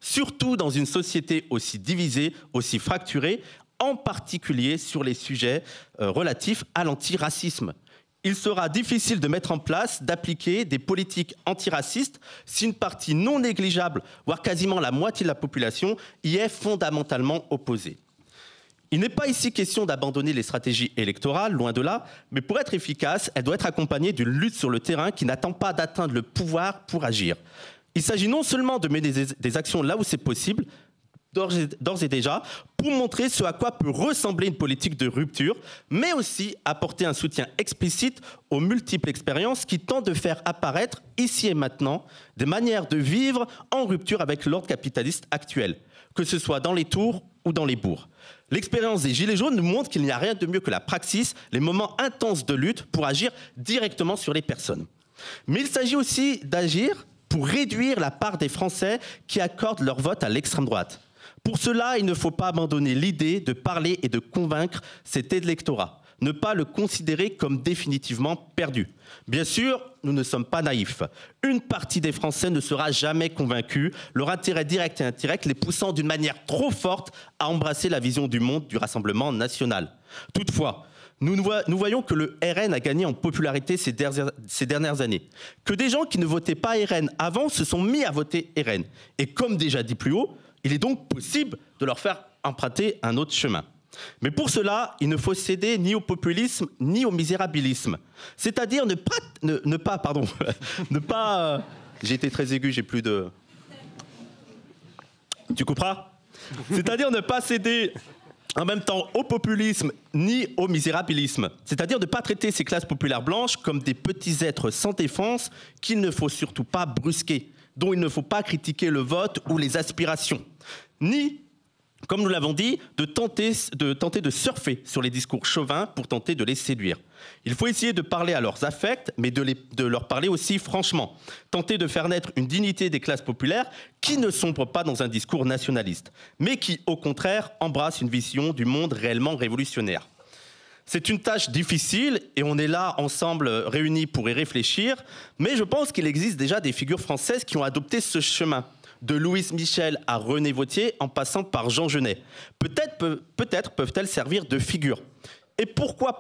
Surtout dans une société aussi divisée, aussi fracturée, en particulier sur les sujets relatifs à l'antiracisme. Il sera difficile de mettre en place, d'appliquer des politiques antiracistes si une partie non négligeable, voire quasiment la moitié de la population, y est fondamentalement opposée. Il n'est pas ici question d'abandonner les stratégies électorales, loin de là, mais pour être efficace, elle doit être accompagnée d'une lutte sur le terrain qui n'attend pas d'atteindre le pouvoir pour agir. Il s'agit non seulement de mener des actions là où c'est possible, d'ores et déjà, pour montrer ce à quoi peut ressembler une politique de rupture, mais aussi apporter un soutien explicite aux multiples expériences qui tentent de faire apparaître, ici et maintenant, des manières de vivre en rupture avec l'ordre capitaliste actuel, que ce soit dans les tours ou dans les bourgs. L'expérience des Gilets jaunes nous montre qu'il n'y a rien de mieux que la praxis, les moments intenses de lutte pour agir directement sur les personnes. Mais il s'agit aussi d'agir pour réduire la part des Français qui accordent leur vote à l'extrême droite. Pour cela, il ne faut pas abandonner l'idée de parler et de convaincre cet électorat. ne pas le considérer comme définitivement perdu. Bien sûr, nous ne sommes pas naïfs. Une partie des Français ne sera jamais convaincue, leur intérêt direct et indirect les poussant d'une manière trop forte à embrasser la vision du monde du Rassemblement national. Toutefois, nous voyons que le RN a gagné en popularité ces dernières années. Que des gens qui ne votaient pas RN avant se sont mis à voter RN. Et comme déjà dit plus haut, il est donc possible de leur faire emprunter un autre chemin. Mais pour cela, il ne faut céder ni au populisme ni au misérabilisme. C'est-à-dire ne pas... J'ai été très aigu, j'ai plus de... Tu couperas ? C'est-à-dire ne pas céder en même temps au populisme ni au misérabilisme. C'est-à-dire ne pas traiter ces classes populaires blanches comme des petits êtres sans défense qu'il ne faut surtout pas brusquer, dont il ne faut pas critiquer le vote ou les aspirations, ni, comme nous l'avons dit, de tenter de surfer sur les discours chauvins pour tenter de les séduire. Il faut essayer de parler à leurs affects, mais de leur parler aussi franchement. Tenter de faire naître une dignité des classes populaires qui ne sombre pas dans un discours nationaliste, mais qui, au contraire, embrasse une vision du monde réellement révolutionnaire. C'est une tâche difficile et on est là ensemble réunis pour y réfléchir, mais je pense qu'il existe déjà des figures françaises qui ont adopté ce chemin. De Louise Michel à René Vauthier, en passant par Jean Genet. Peut-être peuvent-elles servir de figure. Et pourquoi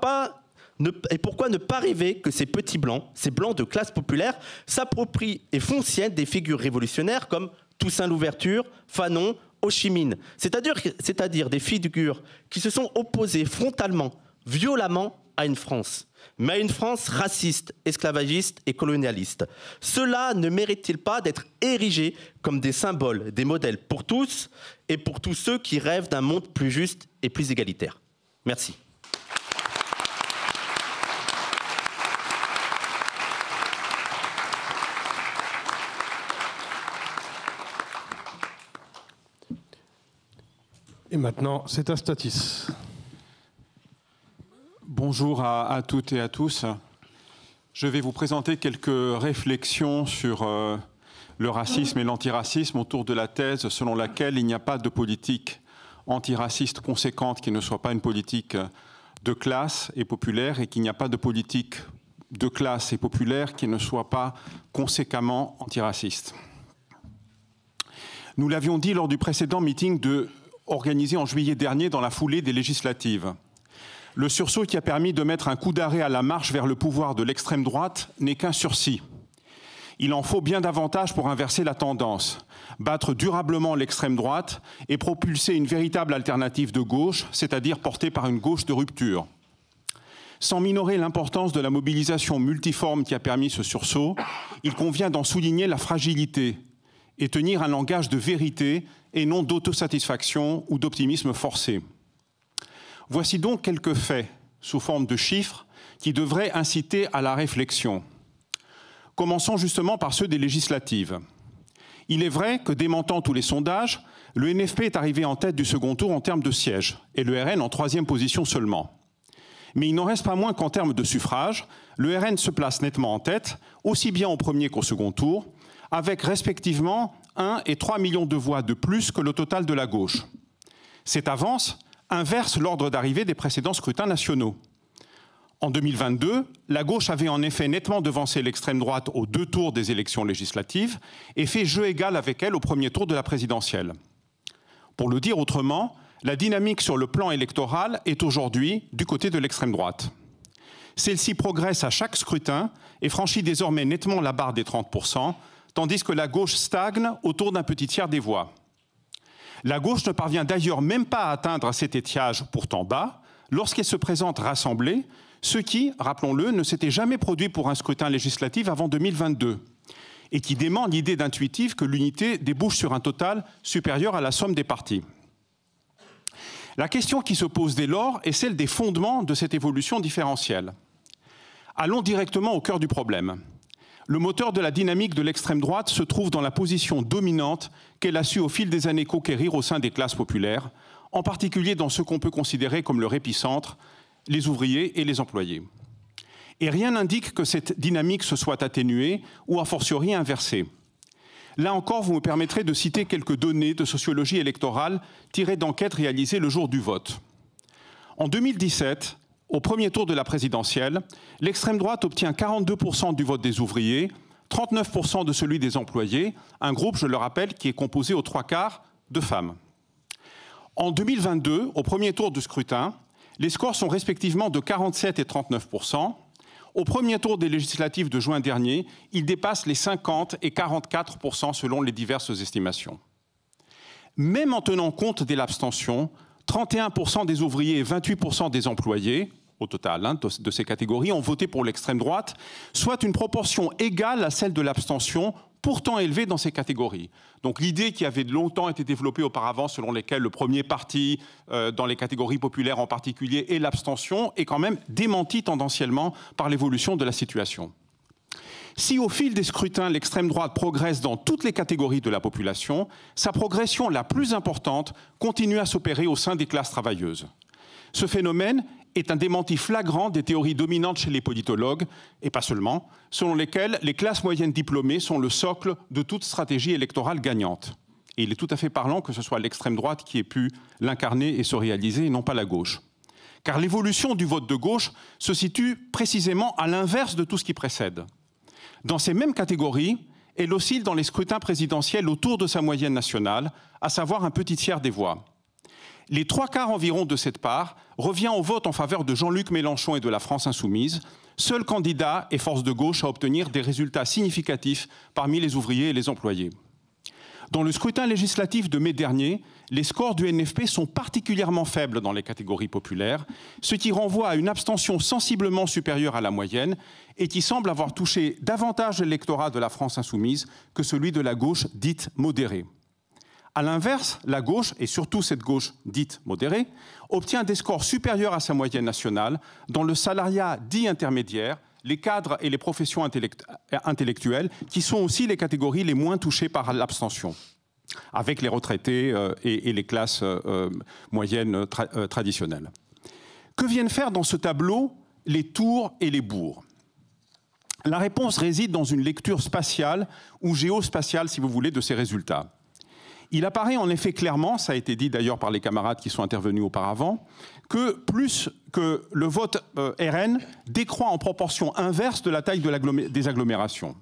ne pas rêver que ces petits blancs, ces blancs de classe populaire, s'approprient et font siennes des figures révolutionnaires comme Toussaint Louverture, Fanon, Ho Chi Minh. C'est-à-dire des figures qui se sont opposées frontalement, violemment à une France. Mais à une France raciste, esclavagiste et colonialiste. Cela ne mérite-t-il pas d'être érigé comme des symboles, des modèles pour tous et pour tous ceux qui rêvent d'un monde plus juste et plus égalitaire? Merci. Et maintenant, c'est à Statis. Bonjour à toutes et à tous. Je vais vous présenter quelques réflexions sur le racisme et l'antiracisme autour de la thèse selon laquelle il n'y a pas de politique antiraciste conséquente qui ne soit pas une politique de classe et populaire et qu'il n'y a pas de politique de classe et populaire qui ne soit pas conséquemment antiraciste. Nous l'avions dit lors du précédent meeting organisé en juillet dernier dans la foulée des législatives. Le sursaut qui a permis de mettre un coup d'arrêt à la marche vers le pouvoir de l'extrême droite n'est qu'un sursis. Il en faut bien davantage pour inverser la tendance, battre durablement l'extrême droite et propulser une véritable alternative de gauche, c'est-à-dire portée par une gauche de rupture. Sans minorer l'importance de la mobilisation multiforme qui a permis ce sursaut, il convient d'en souligner la fragilité et tenir un langage de vérité et non d'autosatisfaction ou d'optimisme forcé. Voici donc quelques faits, sous forme de chiffres, qui devraient inciter à la réflexion. Commençons justement par ceux des législatives. Il est vrai que, démentant tous les sondages, le NFP est arrivé en tête du second tour en termes de sièges, et le RN en 3e position seulement. Mais il n'en reste pas moins qu'en termes de suffrages, le RN se place nettement en tête, aussi bien au premier qu'au second tour, avec respectivement 1 et 3 millions de voix de plus que le total de la gauche. Cette avance inverse l'ordre d'arrivée des précédents scrutins nationaux. En 2022, la gauche avait en effet nettement devancé l'extrême droite aux 2 tours des élections législatives et fait jeu égal avec elle au premier tour de la présidentielle. Pour le dire autrement, la dynamique sur le plan électoral est aujourd'hui du côté de l'extrême droite. Celle-ci progresse à chaque scrutin et franchit désormais nettement la barre des 30%, tandis que la gauche stagne autour d'un petit tiers des voix. La gauche ne parvient d'ailleurs même pas à atteindre cet étiage pourtant bas lorsqu'elle se présente rassemblée, ce qui, rappelons-le, ne s'était jamais produit pour un scrutin législatif avant 2022, et qui dément l'idée intuitive que l'unité débouche sur un total supérieur à la somme des partis. La question qui se pose dès lors est celle des fondements de cette évolution différentielle. Allons directement au cœur du problème. Le moteur de la dynamique de l'extrême droite se trouve dans la position dominante qu'elle a su au fil des années conquérir au sein des classes populaires, en particulier dans ce qu'on peut considérer comme leur épicentre, les ouvriers et les employés. Et rien n'indique que cette dynamique se soit atténuée ou a fortiori inversée. Là encore, vous me permettrez de citer quelques données de sociologie électorale tirées d'enquêtes réalisées le jour du vote. En 2017, au premier tour de la présidentielle, l'extrême droite obtient 42% du vote des ouvriers, 39% de celui des employés, un groupe, je le rappelle, qui est composé aux 3/4 de femmes. En 2022, au premier tour du scrutin, les scores sont respectivement de 47 et 39%. Au premier tour des législatives de juin dernier, ils dépassent les 50 et 44% selon les diverses estimations. Même en tenant compte de l'abstention, 31% des ouvriers et 28% des employés, au total de ces catégories, ont voté pour l'extrême droite, soit une proportion égale à celle de l'abstention, pourtant élevée dans ces catégories. Donc l'idée qui avait longtemps été développée auparavant, selon laquelle le premier parti, dans les catégories populaires en particulier, est l'abstention, est quand même démentie tendanciellement par l'évolution de la situation. Si au fil des scrutins, l'extrême droite progresse dans toutes les catégories de la population, sa progression la plus importante continue à s'opérer au sein des classes travailleuses. Ce phénomène est un démenti flagrant des théories dominantes chez les politologues, et pas seulement, selon lesquelles les classes moyennes diplômées sont le socle de toute stratégie électorale gagnante. Et il est tout à fait parlant que ce soit l'extrême droite qui ait pu l'incarner et se réaliser, et non pas la gauche. Car l'évolution du vote de gauche se situe précisément à l'inverse de tout ce qui précède. Dans ces mêmes catégories, elle oscille dans les scrutins présidentiels autour de sa moyenne nationale, à savoir un petit tiers des voix. Les 3/4 environ de cette part revient au vote en faveur de Jean-Luc Mélenchon et de la France insoumise, seul candidat et force de gauche à obtenir des résultats significatifs parmi les ouvriers et les employés. Dans le scrutin législatif de mai dernier, les scores du NFP sont particulièrement faibles dans les catégories populaires, ce qui renvoie à une abstention sensiblement supérieure à la moyenne et qui semble avoir touché davantage l'électorat de la France insoumise que celui de la gauche dite modérée. A l'inverse, la gauche, et surtout cette gauche dite modérée, obtient des scores supérieurs à sa moyenne nationale dans le salariat dit intermédiaire, les cadres et les professions intellectuelles, qui sont aussi les catégories les moins touchées par l'abstention, avec les retraités et les classes moyennes traditionnelles. Que viennent faire dans ce tableau les tours et les bourgs? La réponse réside dans une lecture spatiale ou géospatiale, si vous voulez, de ces résultats. Il apparaît en effet clairement, ça a été dit d'ailleurs par les camarades qui sont intervenus auparavant, que plus que le vote RN décroît en proportion inverse de la taille des agglomérations.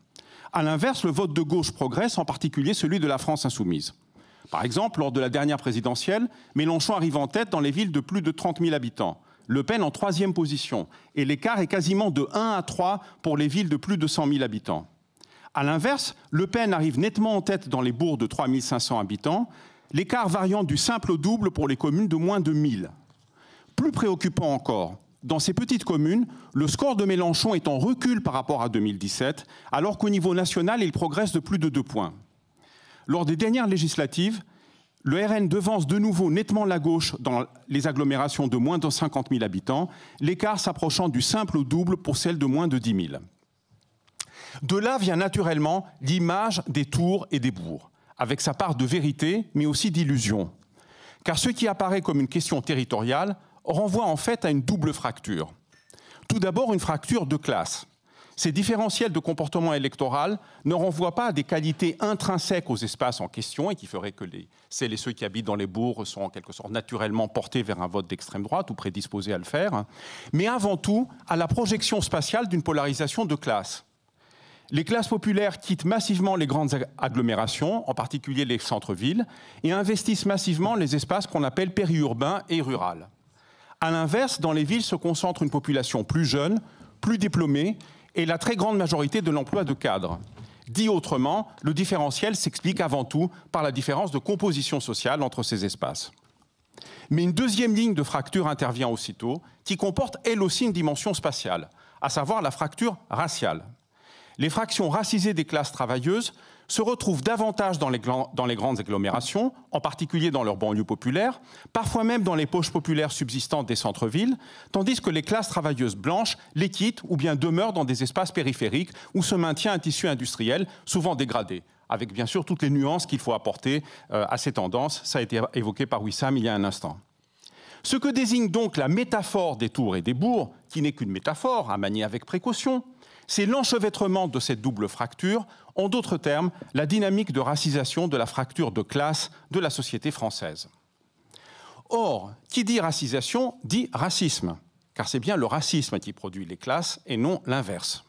À l'inverse, le vote de gauche progresse, en particulier celui de la France insoumise. Par exemple, lors de la dernière présidentielle, Mélenchon arrive en tête dans les villes de plus de 30 000 habitants. Le Pen en 3e position. Et l'écart est quasiment de 1 à 3 pour les villes de plus de 100 000 habitants. A l'inverse, Le Pen arrive nettement en tête dans les bourgs de 3 500 habitants, l'écart variant du simple au double pour les communes de moins de 1000. Plus préoccupant encore, dans ces petites communes, le score de Mélenchon est en recul par rapport à 2017, alors qu'au niveau national, il progresse de plus de 2 points. Lors des dernières législatives, le RN devance de nouveau nettement la gauche dans les agglomérations de moins de 50 000 habitants, l'écart s'approchant du simple au double pour celles de moins de 10 000. De là vient naturellement l'image des tours et des bourgs, avec sa part de vérité, mais aussi d'illusion. Car ce qui apparaît comme une question territoriale renvoie en fait à une double fracture. Tout d'abord, une fracture de classe. Ces différentiels de comportement électoral ne renvoient pas à des qualités intrinsèques aux espaces en question et qui feraient que celles et ceux qui habitent dans les bourgs sont en quelque sorte naturellement portés vers un vote d'extrême droite ou prédisposés à le faire, mais avant tout à la projection spatiale d'une polarisation de classe. Les classes populaires quittent massivement les grandes agglomérations, en particulier les centres-villes, et investissent massivement les espaces qu'on appelle périurbains et ruraux. A l'inverse, dans les villes se concentre une population plus jeune, plus diplômée, et la très grande majorité de l'emploi de cadres. Dit autrement, le différentiel s'explique avant tout par la différence de composition sociale entre ces espaces. Mais une deuxième ligne de fracture intervient aussitôt, qui comporte elle aussi une dimension spatiale, à savoir la fracture raciale. Les fractions racisées des classes travailleuses se retrouvent davantage dans les grandes agglomérations, en particulier dans leurs banlieues populaires, parfois même dans les poches populaires subsistantes des centres-villes, tandis que les classes travailleuses blanches les quittent ou bien demeurent dans des espaces périphériques où se maintient un tissu industriel souvent dégradé, avec bien sûr toutes les nuances qu'il faut apporter à ces tendances. Ça a été évoqué par Wissam il y a un instant. Ce que désigne donc la métaphore des tours et des bourgs, qui n'est qu'une métaphore à manier avec précaution, c'est l'enchevêtrement de cette double fracture, en d'autres termes, la dynamique de racisation de la fracture de classe de la société française. Or, qui dit racisation dit racisme, car c'est bien le racisme qui produit les classes et non l'inverse.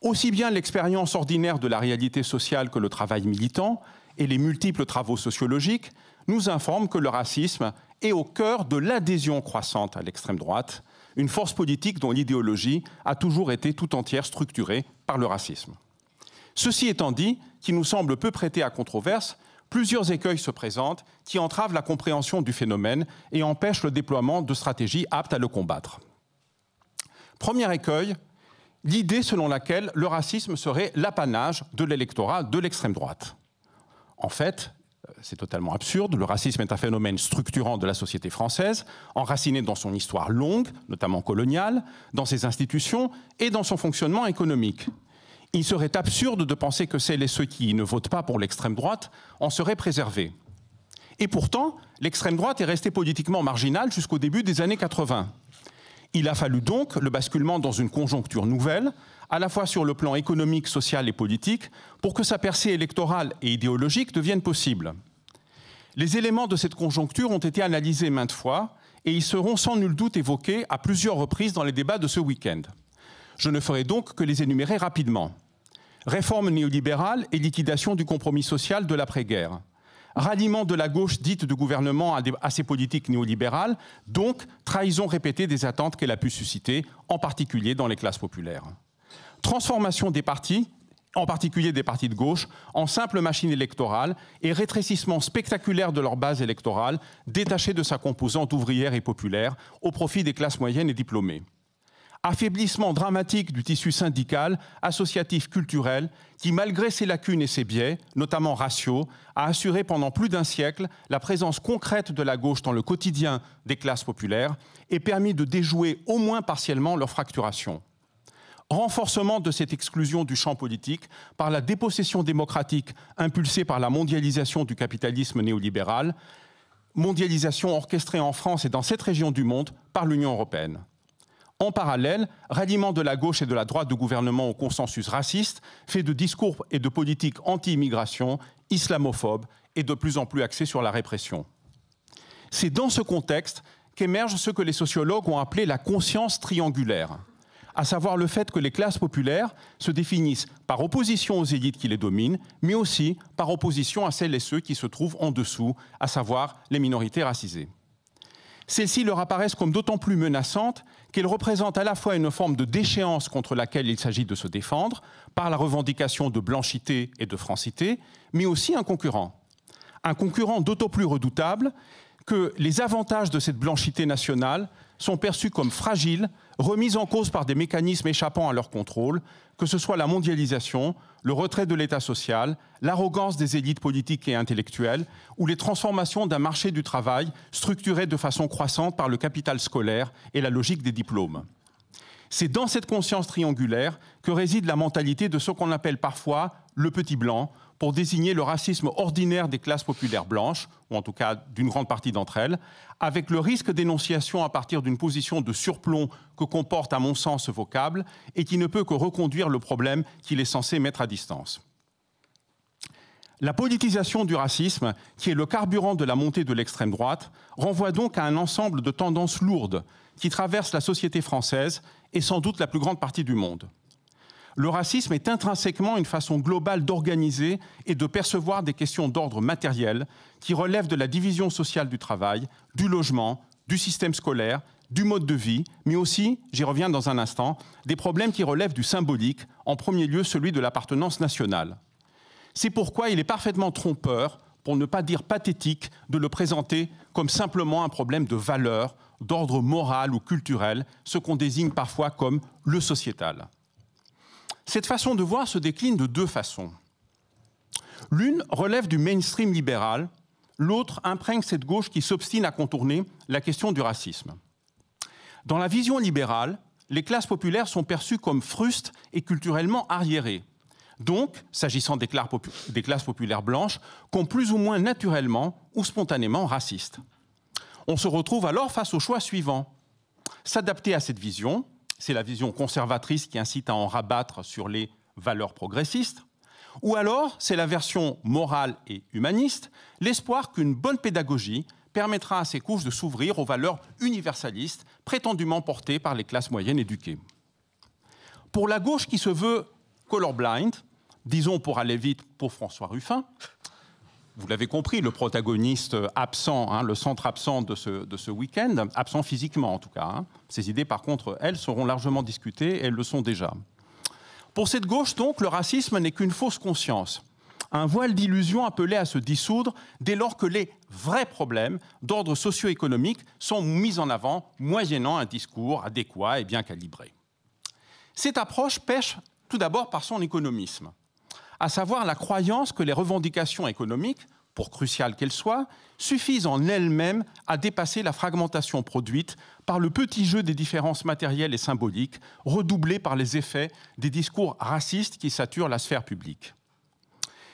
Aussi bien l'expérience ordinaire de la réalité sociale que le travail militant et les multiples travaux sociologiques nous informent que le racisme est au cœur de l'adhésion croissante à l'extrême droite, une force politique dont l'idéologie a toujours été tout entière structurée par le racisme. Ceci étant dit, qui nous semble peu prêté à controverse, plusieurs écueils se présentent qui entravent la compréhension du phénomène et empêchent le déploiement de stratégies aptes à le combattre. Premier écueil, l'idée selon laquelle le racisme serait l'apanage de l'électorat de l'extrême droite. En fait, c'est totalement absurde, le racisme est un phénomène structurant de la société française, enraciné dans son histoire longue, notamment coloniale, dans ses institutions et dans son fonctionnement économique. Il serait absurde de penser que celles et ceux qui ne votent pas pour l'extrême droite en seraient préservés. Et pourtant, l'extrême droite est restée politiquement marginale jusqu'au début des années 80. Il a fallu donc le basculement dans une conjoncture nouvelle, à la fois sur le plan économique, social et politique, pour que sa percée électorale et idéologique devienne possible. Les éléments de cette conjoncture ont été analysés maintes fois et ils seront sans nul doute évoqués à plusieurs reprises dans les débats de ce week-end. Je ne ferai donc que les énumérer rapidement. Réforme néolibérale et liquidation du compromis social de l'après-guerre. Ralliement de la gauche dite de gouvernement à ses politiques néolibérales, donc trahison répétée des attentes qu'elle a pu susciter, en particulier dans les classes populaires. Transformation des partis, en particulier des partis de gauche, en simple machine électorale et rétrécissement spectaculaire de leur base électorale, détachée de sa composante ouvrière et populaire, au profit des classes moyennes et diplômées. Affaiblissement dramatique du tissu syndical, associatif, culturel, qui, malgré ses lacunes et ses biais, notamment raciaux, a assuré pendant plus d'un siècle la présence concrète de la gauche dans le quotidien des classes populaires et permis de déjouer au moins partiellement leur fracturation. Renforcement de cette exclusion du champ politique par la dépossession démocratique impulsée par la mondialisation du capitalisme néolibéral, mondialisation orchestrée en France et dans cette région du monde par l'Union européenne. En parallèle, ralliement de la gauche et de la droite de gouvernement au consensus raciste, fait de discours et de politiques anti-immigration, islamophobes et de plus en plus axés sur la répression. C'est dans ce contexte qu'émerge ce que les sociologues ont appelé la conscience triangulaire, à savoir le fait que les classes populaires se définissent par opposition aux élites qui les dominent, mais aussi par opposition à celles et ceux qui se trouvent en dessous, à savoir les minorités racisées. Celles-ci leur apparaissent comme d'autant plus menaçantes qu'elles représentent à la fois une forme de déchéance contre laquelle il s'agit de se défendre, par la revendication de blanchité et de francité, mais aussi un concurrent. Un concurrent d'autant plus redoutable que les avantages de cette blanchité nationale sont perçus comme fragiles, remis en cause par des mécanismes échappant à leur contrôle, que ce soit la mondialisation, le retrait de l'État social, l'arrogance des élites politiques et intellectuelles, ou les transformations d'un marché du travail structuré de façon croissante par le capital scolaire et la logique des diplômes. C'est dans cette conscience triangulaire que réside la mentalité de ce qu'on appelle parfois le petit blanc, pour désigner le racisme ordinaire des classes populaires blanches, ou en tout cas d'une grande partie d'entre elles, avec le risque d'énonciation à partir d'une position de surplomb que comporte à mon sens ce vocable et qui ne peut que reconduire le problème qu'il est censé mettre à distance. La politisation du racisme, qui est le carburant de la montée de l'extrême droite, renvoie donc à un ensemble de tendances lourdes qui traversent la société française et sans doute la plus grande partie du monde. Le racisme est intrinsèquement une façon globale d'organiser et de percevoir des questions d'ordre matériel qui relèvent de la division sociale du travail, du logement, du système scolaire, du mode de vie, mais aussi, j'y reviens dans un instant, des problèmes qui relèvent du symbolique, en premier lieu celui de l'appartenance nationale. C'est pourquoi il est parfaitement trompeur, pour ne pas dire pathétique, de le présenter comme simplement un problème de valeur, d'ordre moral ou culturel, ce qu'on désigne parfois comme le sociétal. Cette façon de voir se décline de deux façons. L'une relève du mainstream libéral, l'autre imprègne cette gauche qui s'obstine à contourner la question du racisme. Dans la vision libérale, les classes populaires sont perçues comme frustes et culturellement arriérées. Donc, s'agissant des classes populaires blanches, comme plus ou moins naturellement ou spontanément racistes. On se retrouve alors face au choix suivant. S'adapter à cette vision, c'est la vision conservatrice qui incite à en rabattre sur les valeurs progressistes, ou alors c'est la version morale et humaniste, l'espoir qu'une bonne pédagogie permettra à ces couches de s'ouvrir aux valeurs universalistes prétendument portées par les classes moyennes éduquées. Pour la gauche qui se veut colorblind, disons pour aller vite pour François Ruffin, vous l'avez compris, le protagoniste absent, le centre absent de ce week-end, absent physiquement en tout cas. Ces idées, par contre, elles seront largement discutées et elles le sont déjà. Pour cette gauche, donc, le racisme n'est qu'une fausse conscience, un voile d'illusion appelé à se dissoudre dès lors que les vrais problèmes d'ordre socio-économique sont mis en avant, moyennant un discours adéquat et bien calibré. Cette approche pêche tout d'abord par son économisme, à savoir la croyance que les revendications économiques, pour cruciales qu'elles soient, suffisent en elles-mêmes à dépasser la fragmentation produite par le petit jeu des différences matérielles et symboliques, redoublées par les effets des discours racistes qui saturent la sphère publique.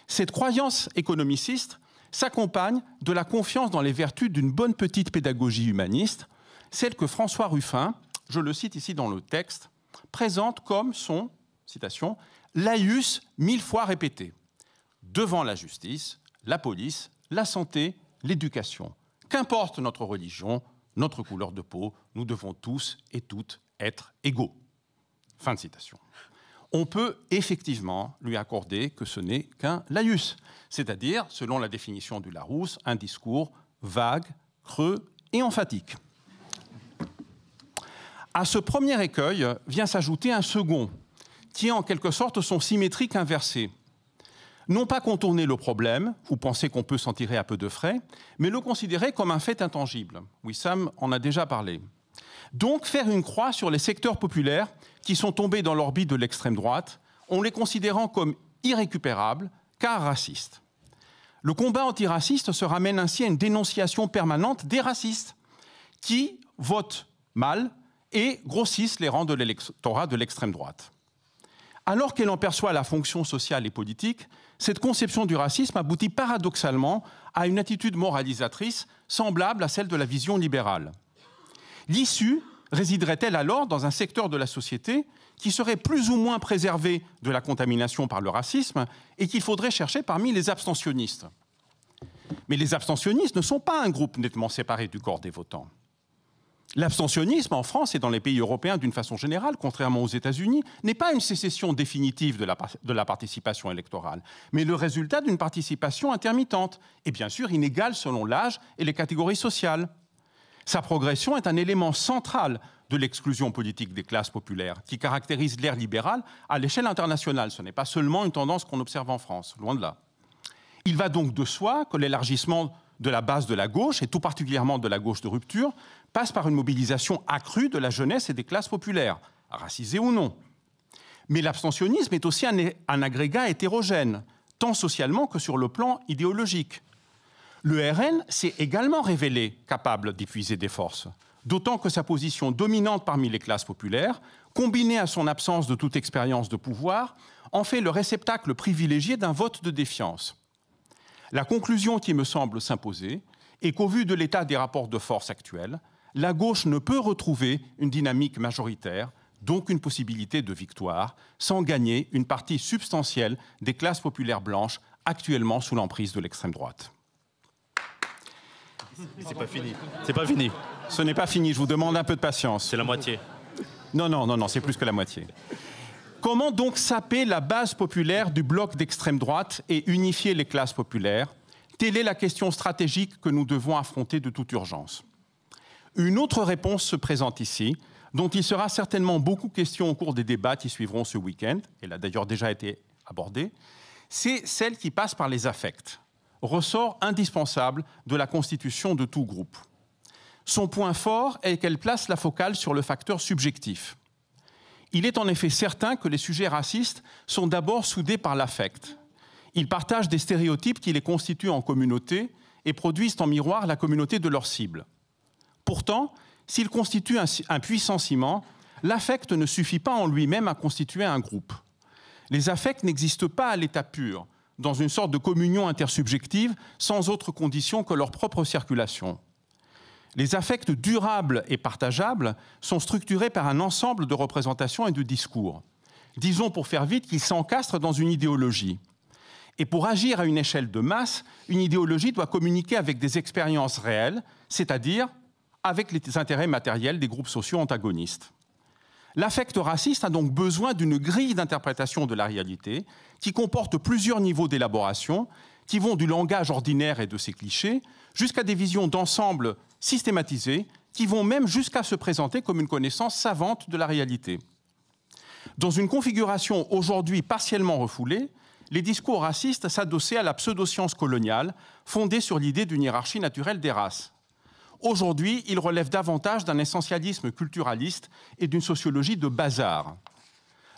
Cette croyance économiciste s'accompagne de la confiance dans les vertus d'une bonne petite pédagogie humaniste, celle que François Ruffin, je le cite ici dans le texte, présente comme son, citation, « laïus 1000 fois répété, devant la justice, la police, la santé, l'éducation. Qu'importe notre religion, notre couleur de peau, nous devons tous et toutes être égaux. » Fin de citation. On peut effectivement lui accorder que ce n'est qu'un laïus, c'est-à-dire, selon la définition du Larousse, un discours vague, creux et emphatique. À ce premier écueil vient s'ajouter un second, qui est en quelque sorte son symétrique inversé. Non pas contourner le problème, ou penser qu'on peut s'en tirer à peu de frais, mais le considérer comme un fait intangible. Wissam en a déjà parlé. Donc faire une croix sur les secteurs populaires qui sont tombés dans l'orbite de l'extrême droite, en les considérant comme irrécupérables, car racistes. Le combat antiraciste se ramène ainsi à une dénonciation permanente des racistes, qui votent mal et grossissent les rangs de l'électorat de l'extrême droite. Alors qu'elle en perçoit la fonction sociale et politique, cette conception du racisme aboutit paradoxalement à une attitude moralisatrice semblable à celle de la vision libérale. L'issue résiderait-elle alors dans un secteur de la société qui serait plus ou moins préservé de la contamination par le racisme et qu'il faudrait chercher parmi les abstentionnistes? Mais les abstentionnistes ne sont pas un groupe nettement séparé du corps des votants. L'abstentionnisme en France et dans les pays européens d'une façon générale, contrairement aux États-Unis, n'est pas une sécession définitive de la participation électorale, mais le résultat d'une participation intermittente et bien sûr inégale selon l'âge et les catégories sociales. Sa progression est un élément central de l'exclusion politique des classes populaires qui caractérise l'ère libérale à l'échelle internationale. Ce n'est pas seulement une tendance qu'on observe en France, loin de là. Il va donc de soi que l'élargissement de la base de la gauche, et tout particulièrement de la gauche de rupture, passe par une mobilisation accrue de la jeunesse et des classes populaires, racisées ou non. Mais l'abstentionnisme est aussi un agrégat hétérogène, tant socialement que sur le plan idéologique. Le RN s'est également révélé capable d'épuiser des forces, d'autant que sa position dominante parmi les classes populaires, combinée à son absence de toute expérience de pouvoir, en fait le réceptacle privilégié d'un vote de défiance. La conclusion qui me semble s'imposer est qu'au vu de l'état des rapports de force actuels, la gauche ne peut retrouver une dynamique majoritaire, donc une possibilité de victoire, sans gagner une partie substantielle des classes populaires blanches actuellement sous l'emprise de l'extrême droite. C'est pas fini. C'est pas fini. Ce n'est pas fini, je vous demande un peu de patience. C'est la moitié. Non, c'est plus que la moitié. Comment donc saper la base populaire du bloc d'extrême droite et unifier les classes populaires? Telle est la question stratégique que nous devons affronter de toute urgence. Une autre réponse se présente ici, dont il sera certainement beaucoup question au cours des débats qui suivront ce week-end, elle a d'ailleurs déjà été abordée, c'est celle qui passe par les affects, ressort indispensable de la constitution de tout groupe. Son point fort est qu'elle place la focale sur le facteur subjectif. Il est en effet certain que les sujets racistes sont d'abord soudés par l'affect. Ils partagent des stéréotypes qui les constituent en communauté et produisent en miroir la communauté de leur cible. Pourtant, s'il constitue un puissant ciment, l'affect ne suffit pas en lui-même à constituer un groupe. Les affects n'existent pas à l'état pur, dans une sorte de communion intersubjective, sans autre condition que leur propre circulation. Les affects durables et partageables sont structurés par un ensemble de représentations et de discours. Disons pour faire vite qu'ils s'encastrent dans une idéologie. Et pour agir à une échelle de masse, une idéologie doit communiquer avec des expériences réelles, c'est-à-dire avec les intérêts matériels des groupes sociaux antagonistes. L'affect raciste a donc besoin d'une grille d'interprétation de la réalité qui comporte plusieurs niveaux d'élaboration, qui vont du langage ordinaire et de ses clichés jusqu'à des visions d'ensemble systématisées qui vont même jusqu'à se présenter comme une connaissance savante de la réalité. Dans une configuration aujourd'hui partiellement refoulée, les discours racistes s'adossaient à la pseudo-science coloniale fondée sur l'idée d'une hiérarchie naturelle des races. Aujourd'hui, ils relèvent davantage d'un essentialisme culturaliste et d'une sociologie de bazar.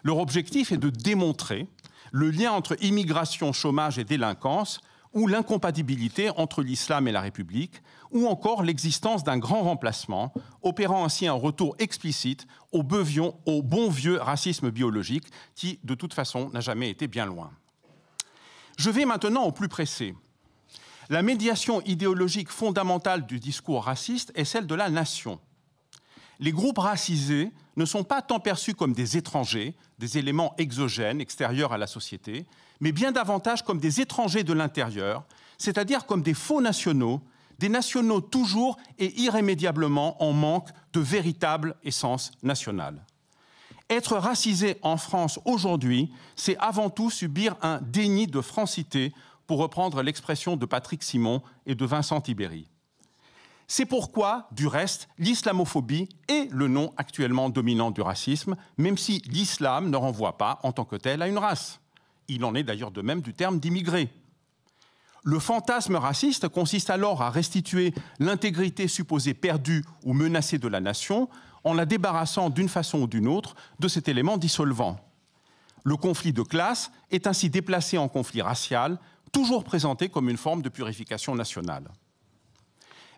Leur objectif est de démontrer le lien entre immigration, chômage et délinquance, ou l'incompatibilité entre l'islam et la République, ou encore l'existence d'un grand remplacement, opérant ainsi un retour explicite au bon vieux racisme biologique qui, de toute façon, n'a jamais été bien loin. Je vais maintenant au plus pressé. La médiation idéologique fondamentale du discours raciste est celle de la nation. Les groupes racisés ne sont pas tant perçus comme des étrangers, des éléments exogènes, extérieurs à la société, mais bien davantage comme des étrangers de l'intérieur, c'est-à-dire comme des faux nationaux, des nationaux toujours et irrémédiablement en manque de véritable essence nationale. Être racisé en France aujourd'hui, c'est avant tout subir un déni de francité, pour reprendre l'expression de Patrick Simon et de Vincent Tibéri. C'est pourquoi, du reste, l'islamophobie est le nom actuellement dominant du racisme, même si l'islam ne renvoie pas en tant que tel à une race. Il en est d'ailleurs de même du terme d'immigré. Le fantasme raciste consiste alors à restituer l'intégrité supposée perdue ou menacée de la nation en la débarrassant d'une façon ou d'une autre de cet élément dissolvant. Le conflit de classe est ainsi déplacé en conflit racial, toujours présenté comme une forme de purification nationale.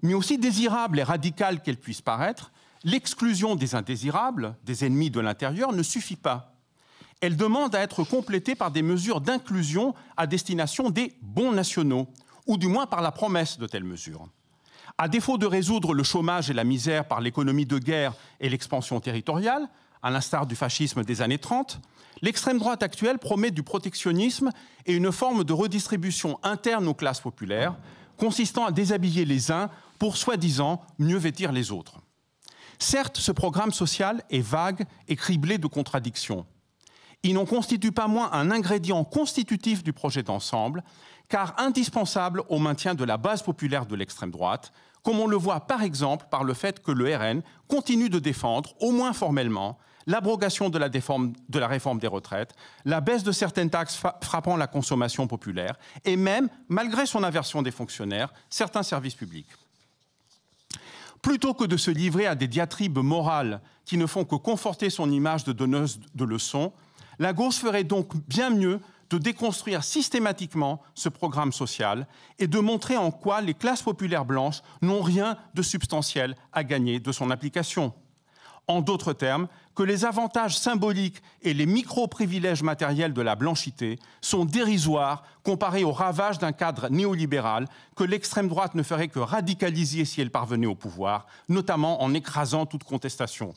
Mais aussi désirable et radicale qu'elle puisse paraître, l'exclusion des indésirables, des ennemis de l'intérieur, ne suffit pas. Elle demande à être complétée par des mesures d'inclusion à destination des bons nationaux, ou du moins par la promesse de telles mesures. À défaut de résoudre le chômage et la misère par l'économie de guerre et l'expansion territoriale, à l'instar du fascisme des années 30, l'extrême droite actuelle promet du protectionnisme et une forme de redistribution interne aux classes populaires, consistant à déshabiller les uns pour, soi-disant, mieux vêtir les autres. Certes, ce programme social est vague et criblé de contradictions. Il n'en constitue pas moins un ingrédient constitutif du projet d'ensemble, car indispensable au maintien de la base populaire de l'extrême droite, comme on le voit par exemple par le fait que le RN continue de défendre, au moins formellement, l'abrogation de la réforme des retraites, la baisse de certaines taxes frappant la consommation populaire et même, malgré son aversion des fonctionnaires, certains services publics. Plutôt que de se livrer à des diatribes morales qui ne font que conforter son image de donneuse de leçons, la gauche ferait donc bien mieux de déconstruire systématiquement ce programme social et de montrer en quoi les classes populaires blanches n'ont rien de substantiel à gagner de son application. En d'autres termes, que les avantages symboliques et les micro-privilèges matériels de la blanchité sont dérisoires comparés aux ravages d'un cadre néolibéral que l'extrême droite ne ferait que radicaliser si elle parvenait au pouvoir, notamment en écrasant toute contestation.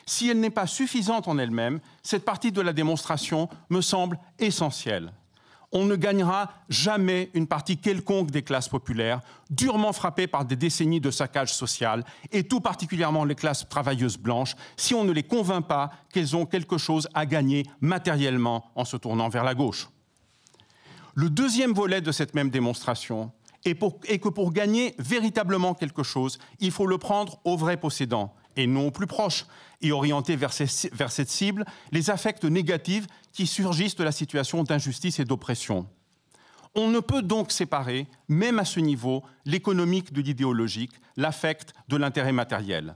Si elle n'est pas suffisante en elle-même, cette partie de la démonstration me semble essentielle. On ne gagnera jamais une partie quelconque des classes populaires, durement frappées par des décennies de saccage social, et tout particulièrement les classes travailleuses blanches, si on ne les convainc pas qu'elles ont quelque chose à gagner matériellement en se tournant vers la gauche. Le deuxième volet de cette même démonstration est que pour gagner véritablement quelque chose, il faut le prendre au vrai possédant, et non au plus proche, et orienter vers cette cible les affects négatifs qui surgissent de la situation d'injustice et d'oppression. On ne peut donc séparer, même à ce niveau, l'économique de l'idéologique, l'affect de l'intérêt matériel.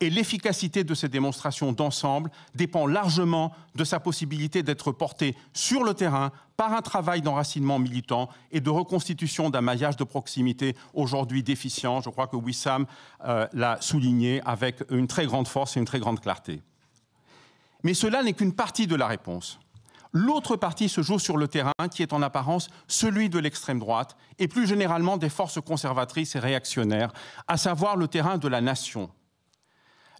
Et l'efficacité de ces démonstrations d'ensemble dépend largement de sa possibilité d'être portée sur le terrain par un travail d'enracinement militant et de reconstitution d'un maillage de proximité aujourd'hui déficient. Je crois que Wissam l'a souligné avec une très grande force et une très grande clarté. Mais cela n'est qu'une partie de la réponse. L'autre partie se joue sur le terrain qui est en apparence celui de l'extrême droite et plus généralement des forces conservatrices et réactionnaires, à savoir le terrain de la nation.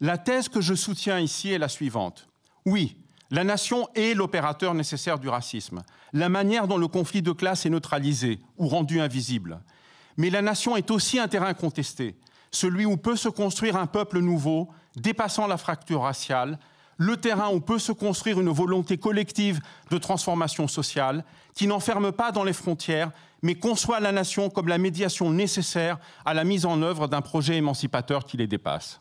La thèse que je soutiens ici est la suivante. Oui, La nation est l'opérateur nécessaire du racisme, la manière dont le conflit de classe est neutralisé ou rendu invisible. Mais la nation est aussi un terrain contesté, celui où peut se construire un peuple nouveau, dépassant la fracture raciale, le terrain où peut se construire une volonté collective de transformation sociale qui n'enferme pas dans les frontières, mais conçoit la nation comme la médiation nécessaire à la mise en œuvre d'un projet émancipateur qui les dépasse.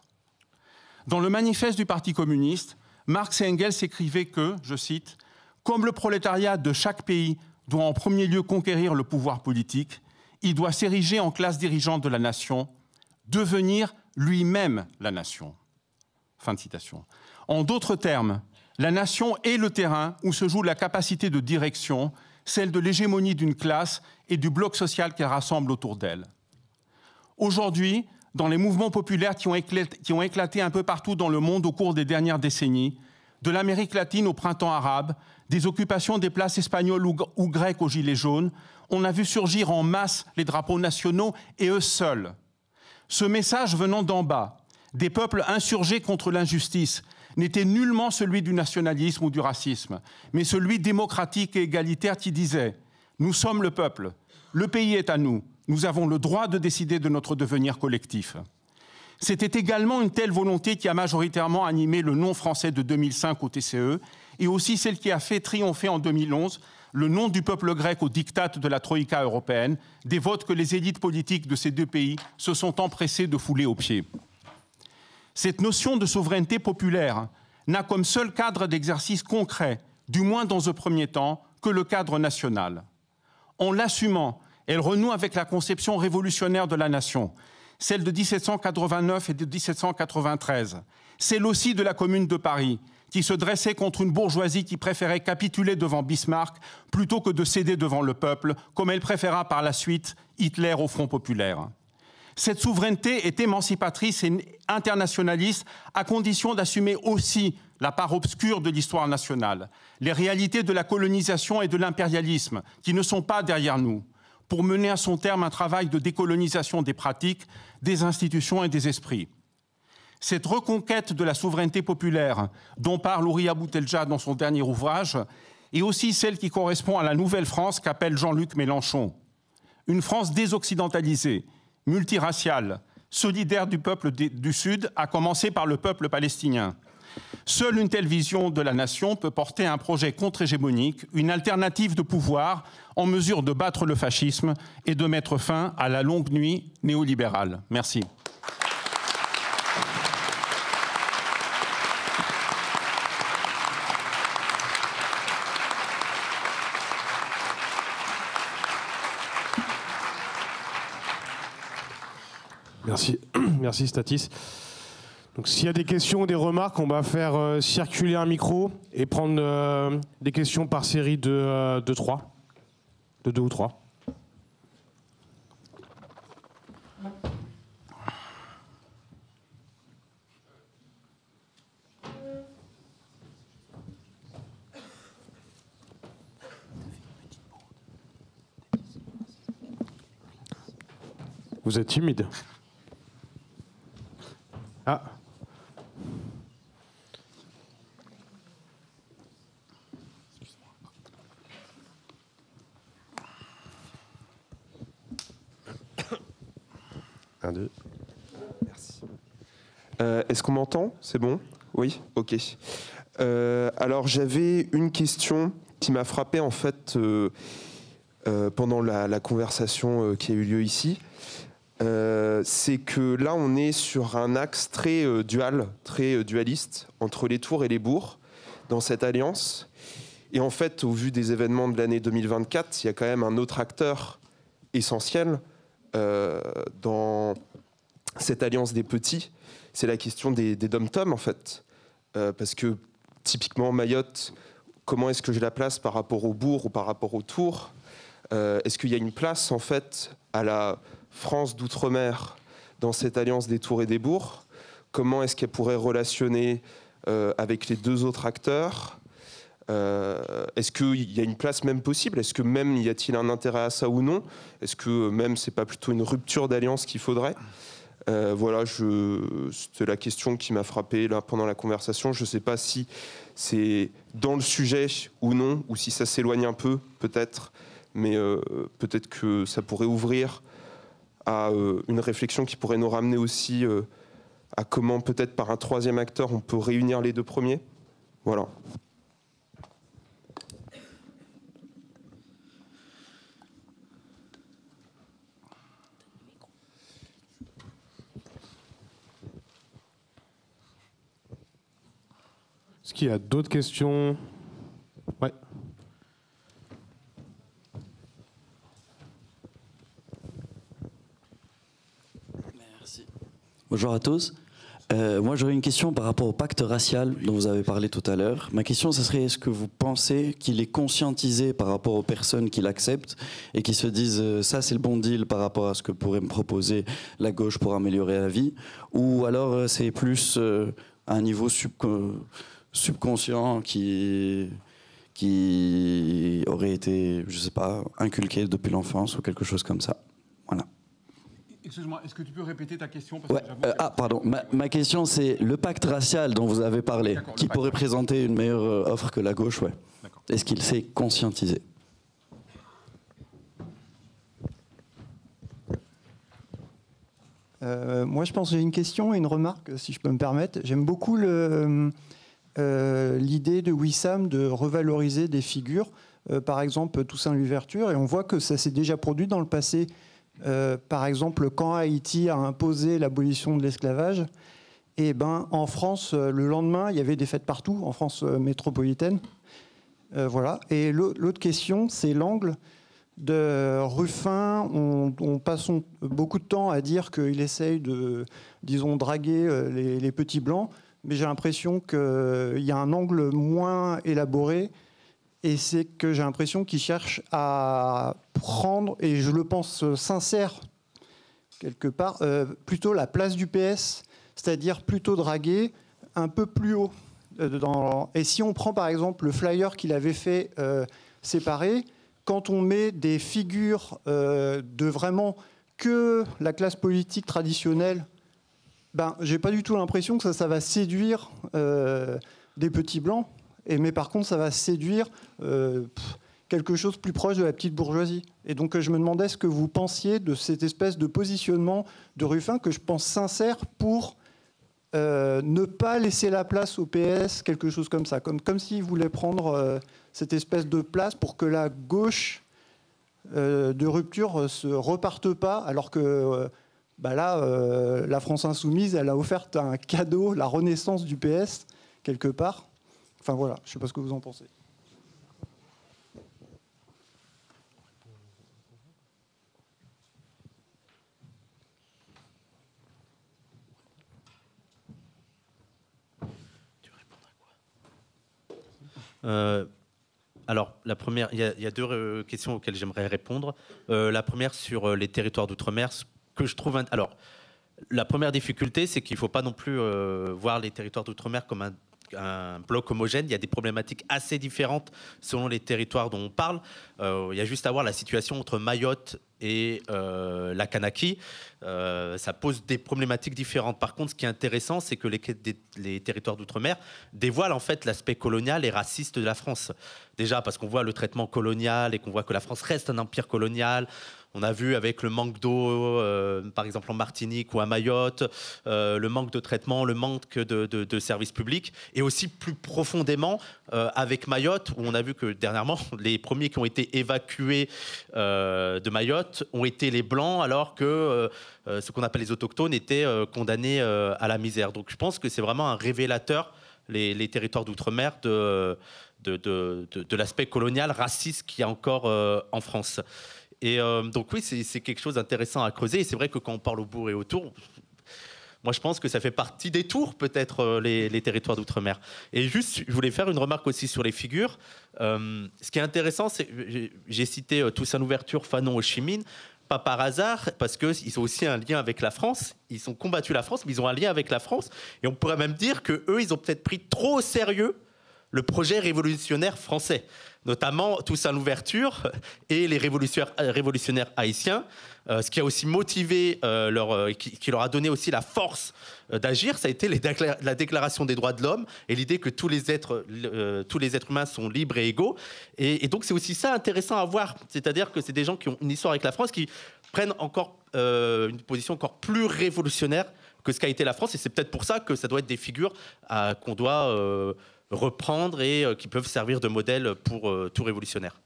Dans le manifeste du Parti communiste, Marx et Engels écrivaient que, je cite, « Comme le prolétariat de chaque pays doit en premier lieu conquérir le pouvoir politique, il doit s'ériger en classe dirigeante de la nation, devenir lui-même la nation. » Fin de citation. En d'autres termes, la nation est le terrain où se joue la capacité de direction, celle de l'hégémonie d'une classe et du bloc social qu'elle rassemble autour d'elle. Aujourd'hui, dans les mouvements populaires qui ont éclaté un peu partout dans le monde au cours des dernières décennies, de l'Amérique latine au printemps arabe, des occupations des places espagnoles ou grecques aux Gilets jaunes, on a vu surgir en masse les drapeaux nationaux et eux seuls. Ce message venant d'en bas, des peuples insurgés contre l'injustice, n'était nullement celui du nationalisme ou du racisme, mais celui démocratique et égalitaire qui disait « Nous sommes le peuple, le pays est à nous, nous avons le droit de décider de notre devenir collectif ». C'était également une telle volonté qui a majoritairement animé le non français de 2005 au TCE et aussi celle qui a fait triompher en 2011 le nom du peuple grec au diktat de la Troïka européenne, des votes que les élites politiques de ces deux pays se sont empressées de fouler aux pieds. Cette notion de souveraineté populaire n'a comme seul cadre d'exercice concret, du moins dans un premier temps, que le cadre national. En l'assumant, elle renoue avec la conception révolutionnaire de la nation, celle de 1789 et de 1793, celle aussi de la Commune de Paris, qui se dressait contre une bourgeoisie qui préférait capituler devant Bismarck plutôt que de céder devant le peuple, comme elle préféra par la suite Hitler au Front populaire. Cette souveraineté est émancipatrice et internationaliste à condition d'assumer aussi la part obscure de l'histoire nationale, les réalités de la colonisation et de l'impérialisme qui ne sont pas derrière nous, pour mener à son terme un travail de décolonisation des pratiques, des institutions et des esprits. Cette reconquête de la souveraineté populaire dont parle Ouria Boutelja dans son dernier ouvrage est aussi celle qui correspond à la nouvelle France qu'appelle Jean-Luc Mélenchon. Une France désoccidentalisée, multiraciale, solidaire du peuple du Sud, à commencer par le peuple palestinien. Seule une telle vision de la nation peut porter un projet contre-hégémonique, une alternative de pouvoir en mesure de battre le fascisme et de mettre fin à la longue nuit néolibérale. Merci. Merci, merci Statis. Donc s'il y a des questions ou des remarques, on va faire circuler un micro et prendre des questions par série de 3, de 2 ou 3. Vous êtes timide. Ah. Un, deux. Merci. Est-ce qu'on m'entend? C'est bon? Oui? Ok. Alors j'avais une question qui m'a frappé en fait pendant la conversation qui a eu lieu ici. C'est que là, on est sur un axe très dualiste entre les tours et les bourgs dans cette alliance. Et en fait, au vu des événements de l'année 2024, il y a quand même un autre acteur essentiel dans cette alliance des petits. C'est la question des dom-toms, en fait. Parce que, typiquement, Mayotte, comment est-ce que je la place par rapport au bourg ou par rapport aux tours? Est-ce qu'il y a une place, en fait, à la France d'outre-mer dans cette alliance des tours et des bourgs? Comment est-ce qu'elle pourrait relationner avec les deux autres acteurs? Est-ce qu'il y a une place même possible? Est-ce que même y a-t-il un intérêt à ça ou non? Est-ce que même c'est pas plutôt une rupture d'alliance qu'il faudrait? Voilà, c'était la question qui m'a frappé là, pendant la conversation. Je ne sais pas si c'est dans le sujet ou non, ou si ça s'éloigne un peu, peut-être. Mais peut-être que ça pourrait ouvrir à une réflexion qui pourrait nous ramener aussi à comment, peut-être par un troisième acteur, on peut réunir les deux premiers. Voilà. Est-ce qu'il y a d'autres questions? Ouais. Merci. Bonjour à tous. Moi, j'aurais une question par rapport au pacte racial dont vous avez parlé tout à l'heure. Ma question, ce serait, est-ce que vous pensez qu'il est conscientisé par rapport aux personnes qui l'acceptent et qui se disent ça, c'est le bon deal par rapport à ce que pourrait me proposer la gauche pour améliorer la vie, ou alors c'est plus à un niveau subconscient qui aurait été, je sais pas, inculqué depuis l'enfance ou quelque chose comme ça. Voilà. Excuse-moi, est-ce que tu peux répéter ta question Ouais. Pardon. Ma question, c'est le pacte racial dont vous avez parlé, qui pourrait présenter une meilleure offre que la gauche, ouais. Est-ce qu'il s'est conscientisé? Moi, je pense que j'ai une question et une remarque, si je peux me permettre. J'aime beaucoup l'idée de Wissam de revaloriser des figures, par exemple Toussaint Louverture, et on voit que ça s'est déjà produit dans le passé. Par exemple, quand Haïti a imposé l'abolition de l'esclavage, et en France, le lendemain, il y avait des fêtes partout, en France métropolitaine. Voilà. Et l'autre question, c'est l'angle de Ruffin. On passe beaucoup de temps à dire qu'il essaye de, disons, draguer les petits blancs, mais j'ai l'impression qu'il y a un angle moins élaboré. Et c'est que j'ai l'impression qu'il cherche à prendre, et je le pense sincère, quelque part, plutôt la place du PS, c'est-à-dire plutôt draguer un peu plus haut. Et si on prend par exemple le flyer qu'il avait fait séparé, quand on met des figures de vraiment que la classe politique traditionnelle, j'ai pas du tout l'impression que ça va séduire des petits blancs. Mais par contre, ça va séduire quelque chose plus proche de la petite bourgeoisie. Et donc, je me demandais ce que vous pensiez de cette espèce de positionnement de Ruffin, que je pense sincère, pour ne pas laisser la place au PS, quelque chose comme ça. Comme s'il voulait prendre cette espèce de place pour que la gauche de rupture se reparte pas, alors que là, la France Insoumise, elle a offert un cadeau, la renaissance du PS, quelque part. Enfin voilà, je ne sais pas ce que vous en pensez. Tu veux répondre à quoi? Alors, la première, il y a deux questions auxquelles j'aimerais répondre. La première sur les territoires d'outre-mer, ce que je trouve... Alors, la première difficulté, c'est qu'il ne faut pas non plus voir les territoires d'outre-mer comme un bloc homogène. Il y a des problématiques assez différentes selon les territoires dont on parle. Il y a juste à voir la situation entre Mayotte et la Kanaki. Ça pose des problématiques différentes. Par contre, ce qui est intéressant, c'est que les territoires d'outre-mer dévoilent en fait l'aspect colonial et raciste de la France. Déjà parce qu'on voit le traitement colonial et qu'on voit que la France reste un empire colonial. On a vu avec le manque d'eau, par exemple en Martinique ou à Mayotte, le manque de traitement, le manque de services publics. Et aussi plus profondément avec Mayotte, où on a vu que dernièrement, les premiers qui ont été évacués de Mayotte ont été les Blancs, alors que ce qu'on appelle les autochtones étaient condamnés à la misère. Donc je pense que c'est vraiment un révélateur, les territoires d'outre-mer, de l'aspect colonial, raciste qu'il y a encore en France. Et donc oui, c'est quelque chose d'intéressant à creuser. Et c'est vrai que quand on parle au bourg et autour, moi je pense que ça fait partie des tours, peut-être, les territoires d'outre-mer. Et juste, je voulais faire une remarque aussi sur les figures. Ce qui est intéressant, c'est j'ai cité Toussaint Louverture, Fanon, Ho Chi Minh, pas par hasard, parce qu'ils ont aussi un lien avec la France. Ils ont combattu la France, mais ils ont un lien avec la France. Et on pourrait même dire qu'eux, ils ont peut-être pris trop au sérieux le projet révolutionnaire français, notamment Toussaint Louverture et les révolutionnaires haïtiens. Ce qui a aussi motivé, qui leur a donné aussi la force d'agir, ça a été la Déclaration des droits de l'homme et l'idée que tous les êtres humains sont libres et égaux. Et donc c'est aussi ça intéressant à voir, c'est-à-dire que c'est des gens qui ont une histoire avec la France, qui prennent encore une position encore plus révolutionnaire que ce qu'a été la France. Et c'est peut-être pour ça que ça doit être des figures qu'on doit reprendre et qui peuvent servir de modèle pour tout révolutionnaire.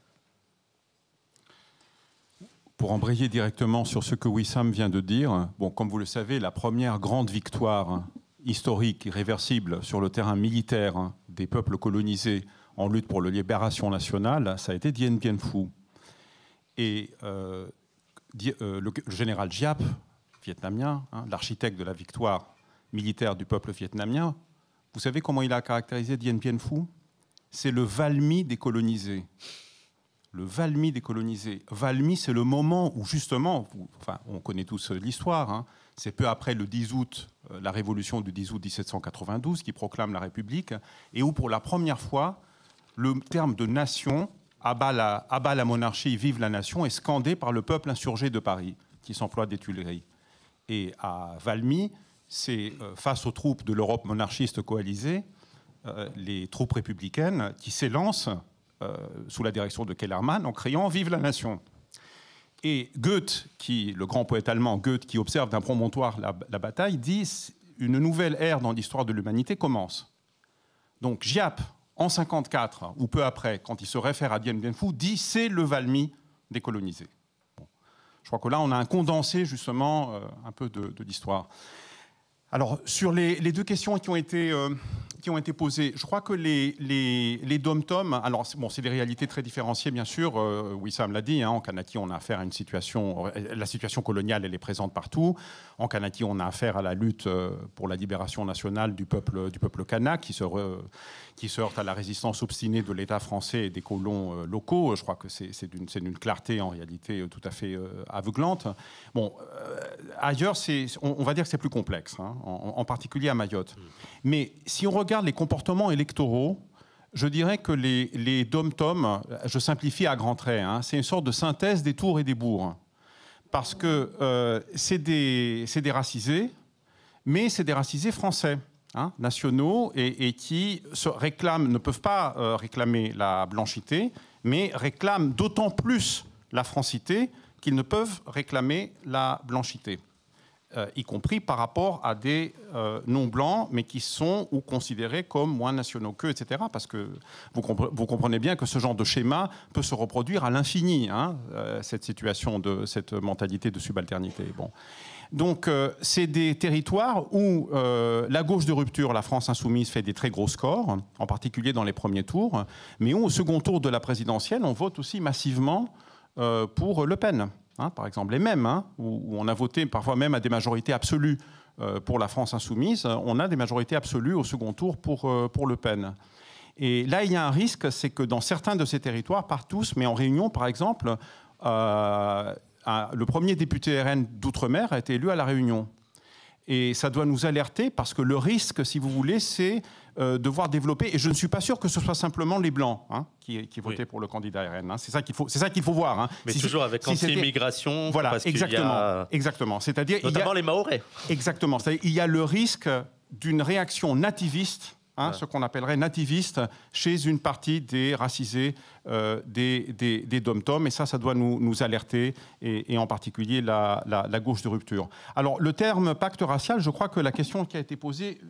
Pour embrayer directement sur ce que Wissam vient de dire, bon, comme vous le savez, la première grande victoire historique, irréversible sur le terrain militaire des peuples colonisés en lutte pour la libération nationale, ça a été Dien Bien Phu. Et le général Giap, vietnamien, l'architecte de la victoire militaire du peuple vietnamien, vous savez comment il a caractérisé Dien Bien Phu? C'est le Valmy décolonisé. Le Valmy décolonisé. Valmy, c'est le moment où, justement, on connaît tous l'histoire, c'est peu après le 10 août, la révolution du 10 août 1792, qui proclame la République, et où, pour la première fois, le terme de nation, abat la monarchie, vive la nation, est scandé par le peuple insurgé de Paris, qui s'emploie des Tuileries. Et à Valmy, c'est face aux troupes de l'Europe monarchiste coalisée, les troupes républicaines qui s'élancent sous la direction de Kellermann en criant « Vive la nation !» Et Goethe, le grand poète allemand Goethe, qui observe d'un promontoire la bataille, dit « Une nouvelle ère dans l'histoire de l'humanité commence ». Donc Giap, en 1954, ou peu après, quand il se réfère à Dien Bien Phu, dit « C'est le Valmy décolonisé ». Bon. Je crois que là, on a un condensé, justement, un peu de l'histoire. Alors, sur les deux questions qui ont été posées, je crois que les dom-tom, alors bon, c'est des réalités très différenciées, bien sûr. Wissam l'a dit, en Kanaki, on a affaire à une situation, la situation coloniale, elle est présente partout. En Kanaki, on a affaire à la lutte pour la libération nationale du peuple kanak, qui se heurte à la résistance obstinée de l'État français et des colons locaux. Je crois que c'est d'une clarté, en réalité, tout à fait aveuglante. Bon, ailleurs, on va dire que c'est plus complexe, en particulier à Mayotte. Mais si on regarde les comportements électoraux, je dirais que les dom-tom, je simplifie à grands traits, c'est une sorte de synthèse des tours et des bourgs. Parce que c'est des racisés, mais c'est des racisés français, nationaux, et qui ne peuvent pas réclamer la blanchité, mais réclament d'autant plus la francité qu'ils ne peuvent réclamer la blanchité. Y compris par rapport à des non-blancs, mais qui sont ou considérés comme moins nationaux qu'eux, etc. Parce que vous comprenez bien que ce genre de schéma peut se reproduire à l'infini, cette situation, cette mentalité de subalternité. Bon. Donc, c'est des territoires où la gauche de rupture, la France insoumise, fait des très gros scores, en particulier dans les premiers tours, mais où, au second tour de la présidentielle, on vote aussi massivement pour Le Pen. Par exemple, les mêmes, où on a voté parfois même à des majorités absolues pour la France insoumise, on a des majorités absolues au second tour pour Le Pen. Et là, il y a un risque, c'est que dans certains de ces territoires, pas tous, mais en Réunion, par exemple, le premier député RN d'Outre-mer a été élu à La Réunion. Et ça doit nous alerter parce que le risque, si vous voulez, c'est de voir développer, et je ne suis pas sûr que ce soit simplement les Blancs qui votaient pour le candidat RN. C'est ça qu'il faut voir. Mais toujours avec anti-immigration. Voilà, parce exactement. C'est-à-dire notamment les Mahorais. Exactement. C'est-à-dire il y a le risque d'une réaction nativiste, ce qu'on appellerait nativiste, chez une partie des racisés, des dom-tom, et ça doit nous alerter, et en particulier la gauche de rupture. Alors, le terme pacte racial, je crois que la question qui a été posée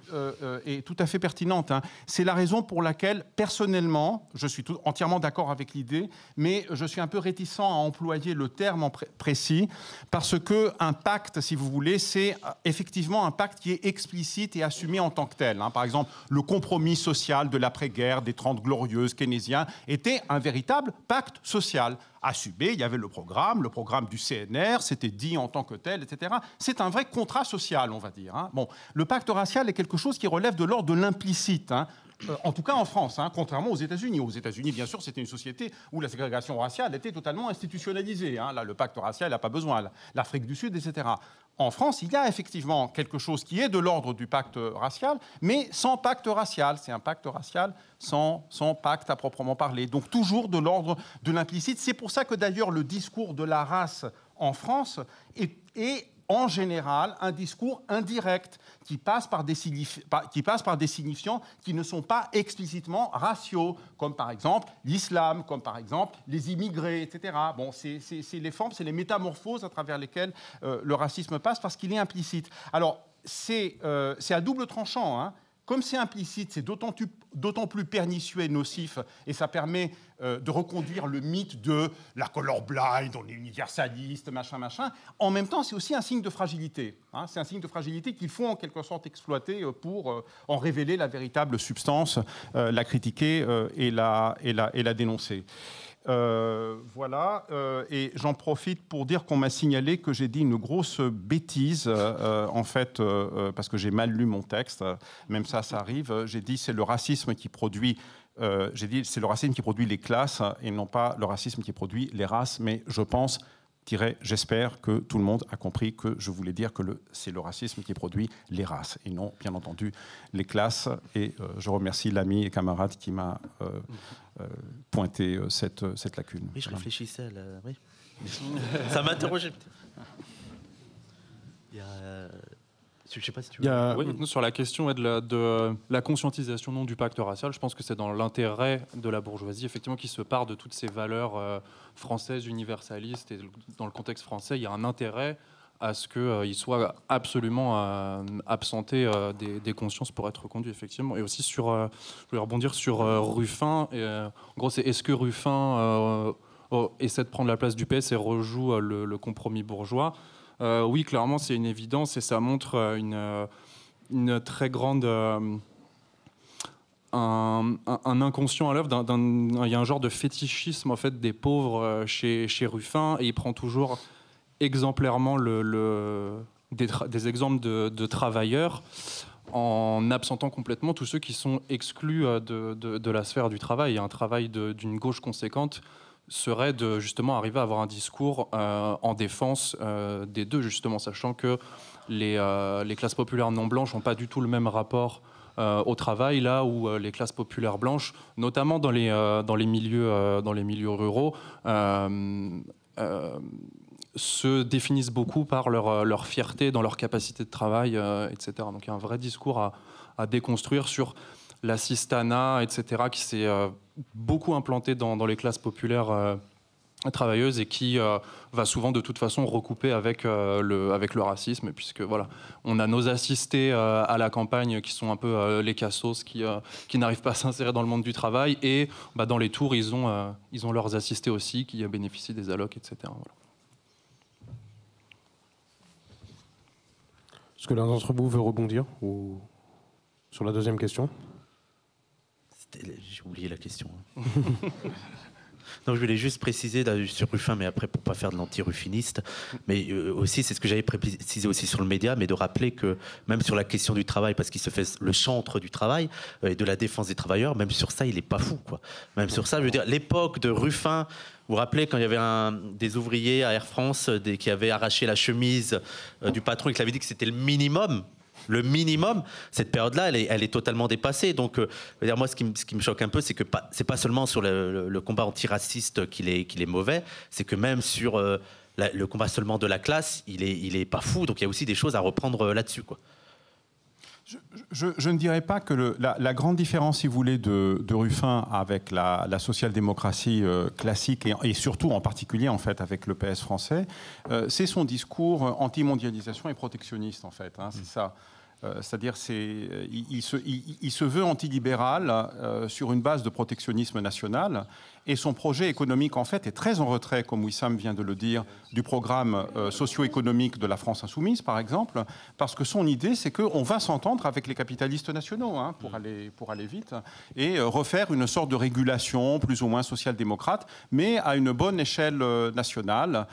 est tout à fait pertinente. C'est la raison pour laquelle, personnellement, je suis entièrement d'accord avec l'idée, mais je suis un peu réticent à employer le terme précis, parce qu'un pacte, si vous voulez, c'est effectivement un pacte qui est explicite et assumé en tant que tel. Par exemple, le compromis social de l'après-guerre, des 30 glorieuses keynésiens, était un véritable pacte social. Assumé, il y avait le programme du CNR, c'était dit en tant que tel, etc. C'est un vrai contrat social, on va dire. Bon, le pacte racial est quelque chose qui relève de l'ordre de l'implicite. En tout cas en France, hein, contrairement aux États-Unis. Aux États-Unis, bien sûr, c'était une société où la ségrégation raciale était totalement institutionnalisée. Hein. Là, le pacte racial n'a pas besoin. L'Afrique du Sud, etc. En France, il y a effectivement quelque chose qui est de l'ordre du pacte racial, mais sans pacte racial. C'est un pacte racial sans pacte à proprement parler. Donc toujours de l'ordre de l'implicite. C'est pour ça que d'ailleurs le discours de la race en France est en général un discours indirect qui passe par des signifiants qui ne sont pas explicitement raciaux, comme par exemple l'islam, comme par exemple les immigrés, etc. Bon, c'est les formes, c'est les métamorphoses à travers lesquelles le racisme passe parce qu'il est implicite. Alors, c'est à double tranchant, hein. Comme c'est implicite, c'est d'autant plus pernicieux et nocif, et ça permet de reconduire le mythe de la colorblind, on est universaliste, machin. En même temps, c'est aussi un signe de fragilité. Hein. C'est un signe de fragilité qu'il faut en quelque sorte exploiter pour en révéler la véritable substance, la critiquer et la dénoncer. Voilà, et j'en profite pour dire qu'on m'a signalé que j'ai dit une grosse bêtise, en fait, parce que j'ai mal lu mon texte, même ça arrive. J'ai dit c'est le racisme qui produit, c'est le racisme qui produit les classes et non pas le racisme qui produit les races, mais je pense, j'espère que tout le monde a compris que je voulais dire que c'est le racisme qui produit les races et non, bien entendu, les classes. Et je remercie l'ami et camarade qui m'a pointé cette lacune. Oui, je réfléchissais à oui. Ça m'interrogeait. Il y a... Je ne sais pas si tu veux... Oui, sur la question de la conscientisation non du pacte racial, je pense que c'est dans l'intérêt de la bourgeoisie, effectivement, qui se part de toutes ces valeurs françaises, universalistes. Et dans le contexte français, il y a un intérêt à ce qu'il soit absolument absenté des consciences pour être reconduit, effectivement. Et aussi, je voulais rebondir sur Ruffin. En gros, c'est est-ce que Ruffin essaie de prendre la place du PS et rejoue le compromis bourgeois ? Oui, clairement, c'est une évidence et ça montre une très grande... un inconscient à l'œuvre. Il y a un genre de fétichisme en fait, des pauvres chez Ruffin et il prend toujours exemplairement des exemples de travailleurs en absentant complètement tous ceux qui sont exclus de la sphère du travail. Et un travail d'une gauche conséquente serait de justement arriver à avoir un discours en défense des deux, justement, sachant que les classes populaires non blanches n'ont pas du tout le même rapport au travail, là où les classes populaires blanches, notamment dans les milieux ruraux, se définissent beaucoup par leur fierté dans leur capacité de travail, etc. Donc il y a un vrai discours à déconstruire sur l'assistanat, etc., qui s'est beaucoup implanté dans les classes populaires travailleuses et qui va souvent de toute façon recouper avec le racisme, puisque voilà, on a nos assistés à la campagne qui sont un peu les cassos qui n'arrivent pas à s'insérer dans le monde du travail, et dans les tours ils ont leurs assistés aussi qui bénéficient des allocs, etc. Voilà. Est-ce que l'un d'entre vous veut rebondir sur la deuxième question ? J'ai oublié la question. Non, je voulais juste préciser là, sur Ruffin, mais après pour pas faire de l'anti-ruffiniste, mais aussi c'est ce que j'avais précisé aussi sur le média, mais de rappeler que même sur la question du travail, parce qu'il se fait le chantre du travail et de la défense des travailleurs, même sur ça il est pas fou, quoi. Même sur ça, je veux dire, l'époque de Ruffin. Vous vous rappelez quand il y avait des ouvriers à Air France qui avaient arraché la chemise du patron et qui avait dit que c'était le minimum, cette période-là, elle est totalement dépassée. Donc, moi, ce qui me choque un peu, c'est que c'est pas seulement sur le combat antiraciste qu'il est mauvais, c'est que même sur le combat seulement de la classe, il est pas fou. Donc, il y a aussi des choses à reprendre là-dessus, quoi. Je ne dirais pas que la grande différence, si vous voulez, de Ruffin avec la social-démocratie classique et surtout en particulier en fait avec le PS français, c'est son discours anti-mondialisation et protectionniste en fait. Hein, c'est ça. C'est-à-dire il se veut antilibéral sur une base de protectionnisme national, et son projet économique en fait est très en retrait, comme Wissam vient de le dire, du programme socio-économique de la France insoumise par exemple, parce que son idée c'est qu'on va s'entendre avec les capitalistes nationaux hein, pour aller vite et refaire une sorte de régulation plus ou moins social-démocrate, mais à une bonne échelle nationale,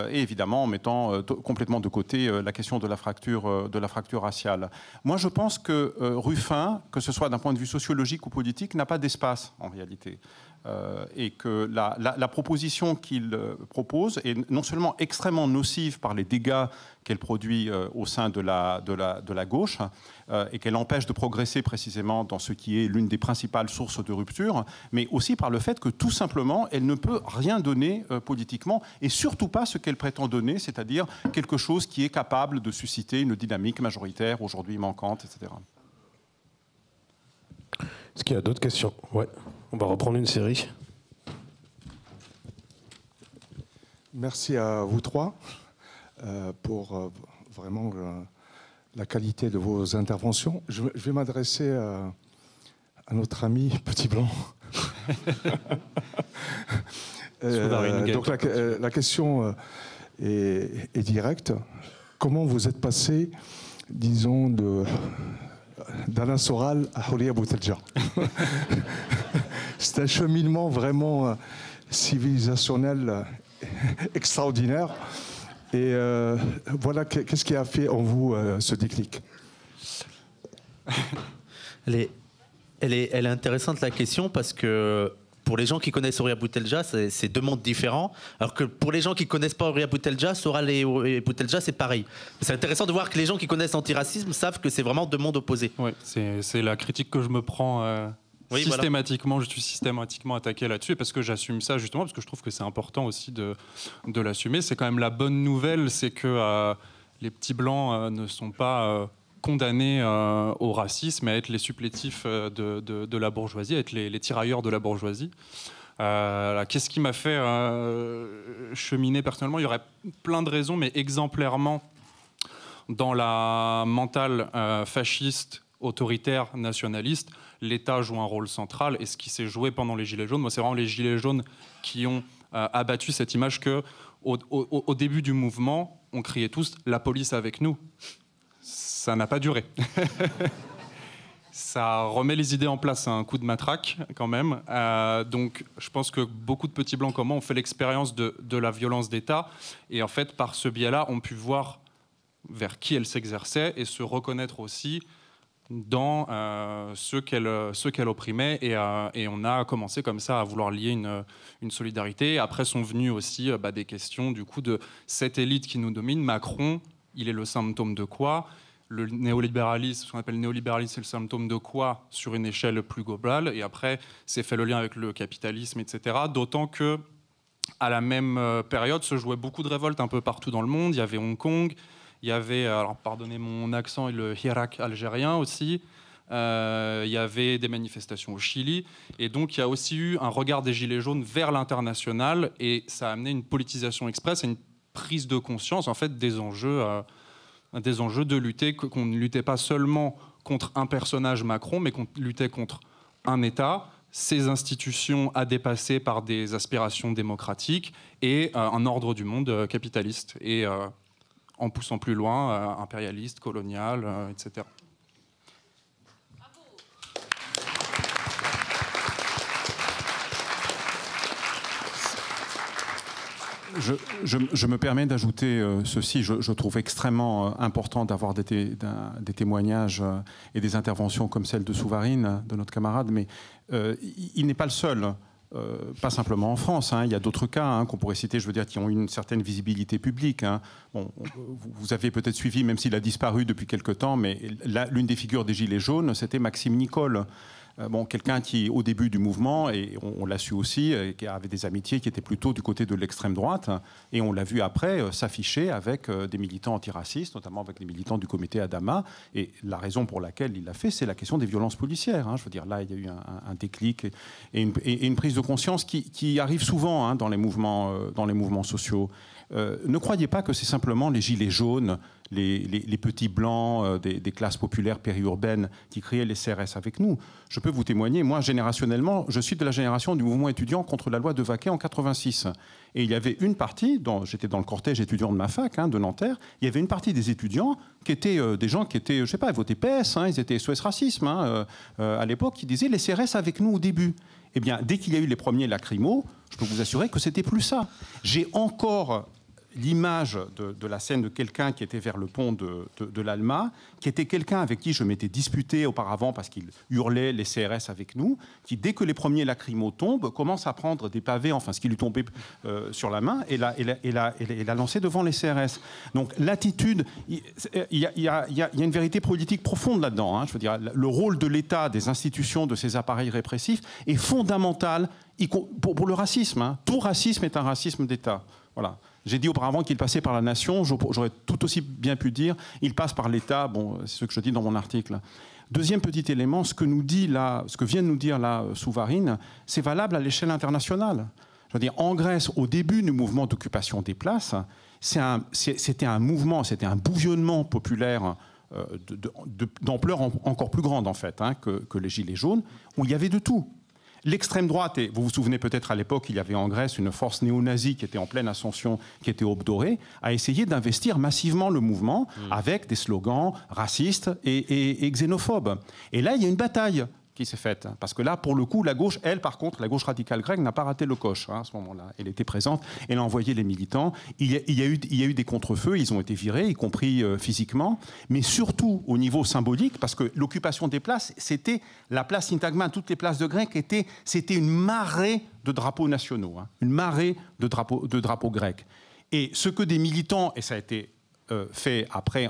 et évidemment en mettant complètement de côté la question de la fracture raciale. Moi, je pense que Ruffin, que ce soit d'un point de vue sociologique ou politique, n'a pas d'espace, en réalité. Et que la proposition qu'il propose est non seulement extrêmement nocive par les dégâts qu'elle produit au sein de la gauche, et qu'elle empêche de progresser précisément dans ce qui est l'une des principales sources de rupture, mais aussi par le fait que tout simplement, elle ne peut rien donner politiquement, et surtout pas ce qu'elle prétend donner, c'est-à-dire quelque chose qui est capable de susciter une dynamique majoritaire aujourd'hui manquante, etc. Est-ce qu'il y a d'autres questions? Ouais. On va reprendre une série. Merci à vous trois pour vraiment la qualité de vos interventions. Je vais m'adresser à notre ami Petit Blanc. Donc la question est directe. Comment vous êtes passé, disons, d'Alain Soral à Houria Boutelja? C'est un cheminement vraiment civilisationnel extraordinaire. Et voilà, qu'est-ce qui a fait en vous ce déclic? Elle est intéressante la question parce que pour les gens qui connaissent Houria Boutelja, c'est deux mondes différents. Alors que pour les gens qui ne connaissent pas Houria Boutelja, Soral et Boutelja, c'est pareil. C'est intéressant de voir que les gens qui connaissent l'antiracisme savent que c'est vraiment deux mondes opposés. Oui, c'est la critique que je me prends oui, systématiquement. Voilà. Je suis systématiquement attaqué là-dessus parce que j'assume ça justement, parce que je trouve que c'est important aussi de l'assumer. C'est quand même la bonne nouvelle, c'est que les petits blancs ne sont pas... condamnés au racisme, à être les supplétifs de la bourgeoisie, à être les tirailleurs de la bourgeoisie. Qu'est-ce qui m'a fait cheminer personnellement? Il y aurait plein de raisons, mais exemplairement, dans la mentale fasciste, autoritaire, nationaliste, l'État joue un rôle central, et ce qui s'est joué pendant les Gilets jaunes, moi c'est vraiment les Gilets jaunes qui ont abattu cette image que au début du mouvement, on criait tous « la police avec nous ». Ça n'a pas duré. Ça remet les idées en place, un coup de matraque quand même. Donc je pense que beaucoup de petits blancs comme moi ont fait l'expérience de la violence d'État, et en fait par ce biais-là ont pu voir vers qui elle s'exerçait et se reconnaître aussi dans ceux qu'elle opprimait, et on a commencé comme ça à vouloir lier une solidarité. Après sont venues aussi des questions du coup de cette élite qui nous domine. Macron, il est le symptôme de quoi? Le néolibéralisme, ce qu'on appelle le néolibéralisme, c'est le symptôme de quoi sur une échelle plus globale? Et après, c'est fait le lien avec le capitalisme, etc. D'autant que à la même période se jouaient beaucoup de révoltes un peu partout dans le monde. Il y avait Hong Kong, il y avait, alors pardonnez mon accent, le Hirak algérien aussi. Il y avait des manifestations au Chili. Et donc, il y a aussi eu un regard des Gilets jaunes vers l'international, et ça a amené une politisation express et une prise de conscience en fait des enjeux de lutter, qu'on ne luttait pas seulement contre un personnage Macron, mais qu'on luttait contre un État, ses institutions à dépasser par des aspirations démocratiques et un ordre du monde capitaliste, et en poussant plus loin, impérialiste, colonial, etc. Je me permets d'ajouter ceci. Je trouve extrêmement important d'avoir des témoignages et des interventions comme celle de Souvarine, de notre camarade, mais il n'est pas le seul. Pas simplement en France, hein. Il y a d'autres cas hein, qu'on pourrait citer, je veux dire, qui ont une certaine visibilité publique. Hein. Bon, vous avez peut-être suivi, même s'il a disparu depuis quelque temps, mais l'une des figures des Gilets jaunes, c'était Maxime Nicole. Bon, quelqu'un qui, au début du mouvement, et on l'a su aussi, qui avait des amitiés qui étaient plutôt du côté de l'extrême droite, et on l'a vu après s'afficher avec des militants antiracistes, notamment avec les militants du comité Adama. Et la raison pour laquelle il l'a fait, c'est la question des violences policières. Hein. Je veux dire, là, il y a eu un déclic et une prise de conscience qui arrive souvent hein, dans les mouvements sociaux. Ne croyez pas que c'est simplement les gilets jaunes, les petits blancs des classes populaires périurbaines qui criaient les CRS avec nous. Je peux vous témoigner, moi, générationnellement, je suis de la génération du mouvement étudiant contre la loi de Vaquet en 86. Et il y avait une partie, j'étais dans le cortège étudiant de ma fac, hein, de Nanterre, il y avait une partie des étudiants qui étaient des gens qui étaient, je sais pas, ils votaient PS, hein, ils étaient SOS Racisme hein, à l'époque, qui disaient les CRS avec nous au début. Eh bien, dès qu'il y a eu les premiers lacrymos, je peux vous assurer que c'était plus ça. J'ai encore l'image de la scène de quelqu'un qui était vers le pont de l'Alma, qui était quelqu'un avec qui je m'étais disputé auparavant parce qu'il hurlait les CRS avec nous, qui, dès que les premiers lacrymos tombent, commence à prendre des pavés, enfin ce qui lui tombait sur la main, et l'a lancé devant les CRS. Donc l'attitude, il y a une vérité politique profonde là-dedans. Je veux dire, le rôle de l'État, des institutions, de ces appareils répressifs est fondamental pour le racisme. Tout racisme est un racisme d'État. Voilà. J'ai dit auparavant qu'il passait par la nation, j'aurais tout aussi bien pu dire il passe par l'État, bon, c'est ce que je dis dans mon article. Deuxième petit élément, ce que vient de nous dire là Souvarine, c'est valable à l'échelle internationale. Je veux dire, en Grèce, au début du mouvement d'occupation des places, c'était un mouvement, c'était un bouillonnement populaire d'ampleur encore plus grande en fait que les Gilets jaunes, où il y avait de tout. L'extrême droite, et vous vous souvenez peut-être à l'époque, il y avait en Grèce une force néo-nazie qui était en pleine ascension, qui était Obdoré, a essayé d'investir massivement le mouvement avec des slogans racistes et xénophobes. Et là, il y a une bataille qui s'est faite. Parce que là, pour le coup, la gauche, elle, par contre, la gauche radicale grecque n'a pas raté le coche à ce moment-là. Elle était présente, elle a envoyé les militants. Il y a eu des contre-feux, ils ont été virés, y compris physiquement, mais surtout au niveau symbolique, parce que l'occupation des places, c'était la place Syntagma, toutes les places de Grecs, c'était une marée de drapeaux nationaux, une marée de drapeaux grecs. Et ce que des militants, et ça a été fait après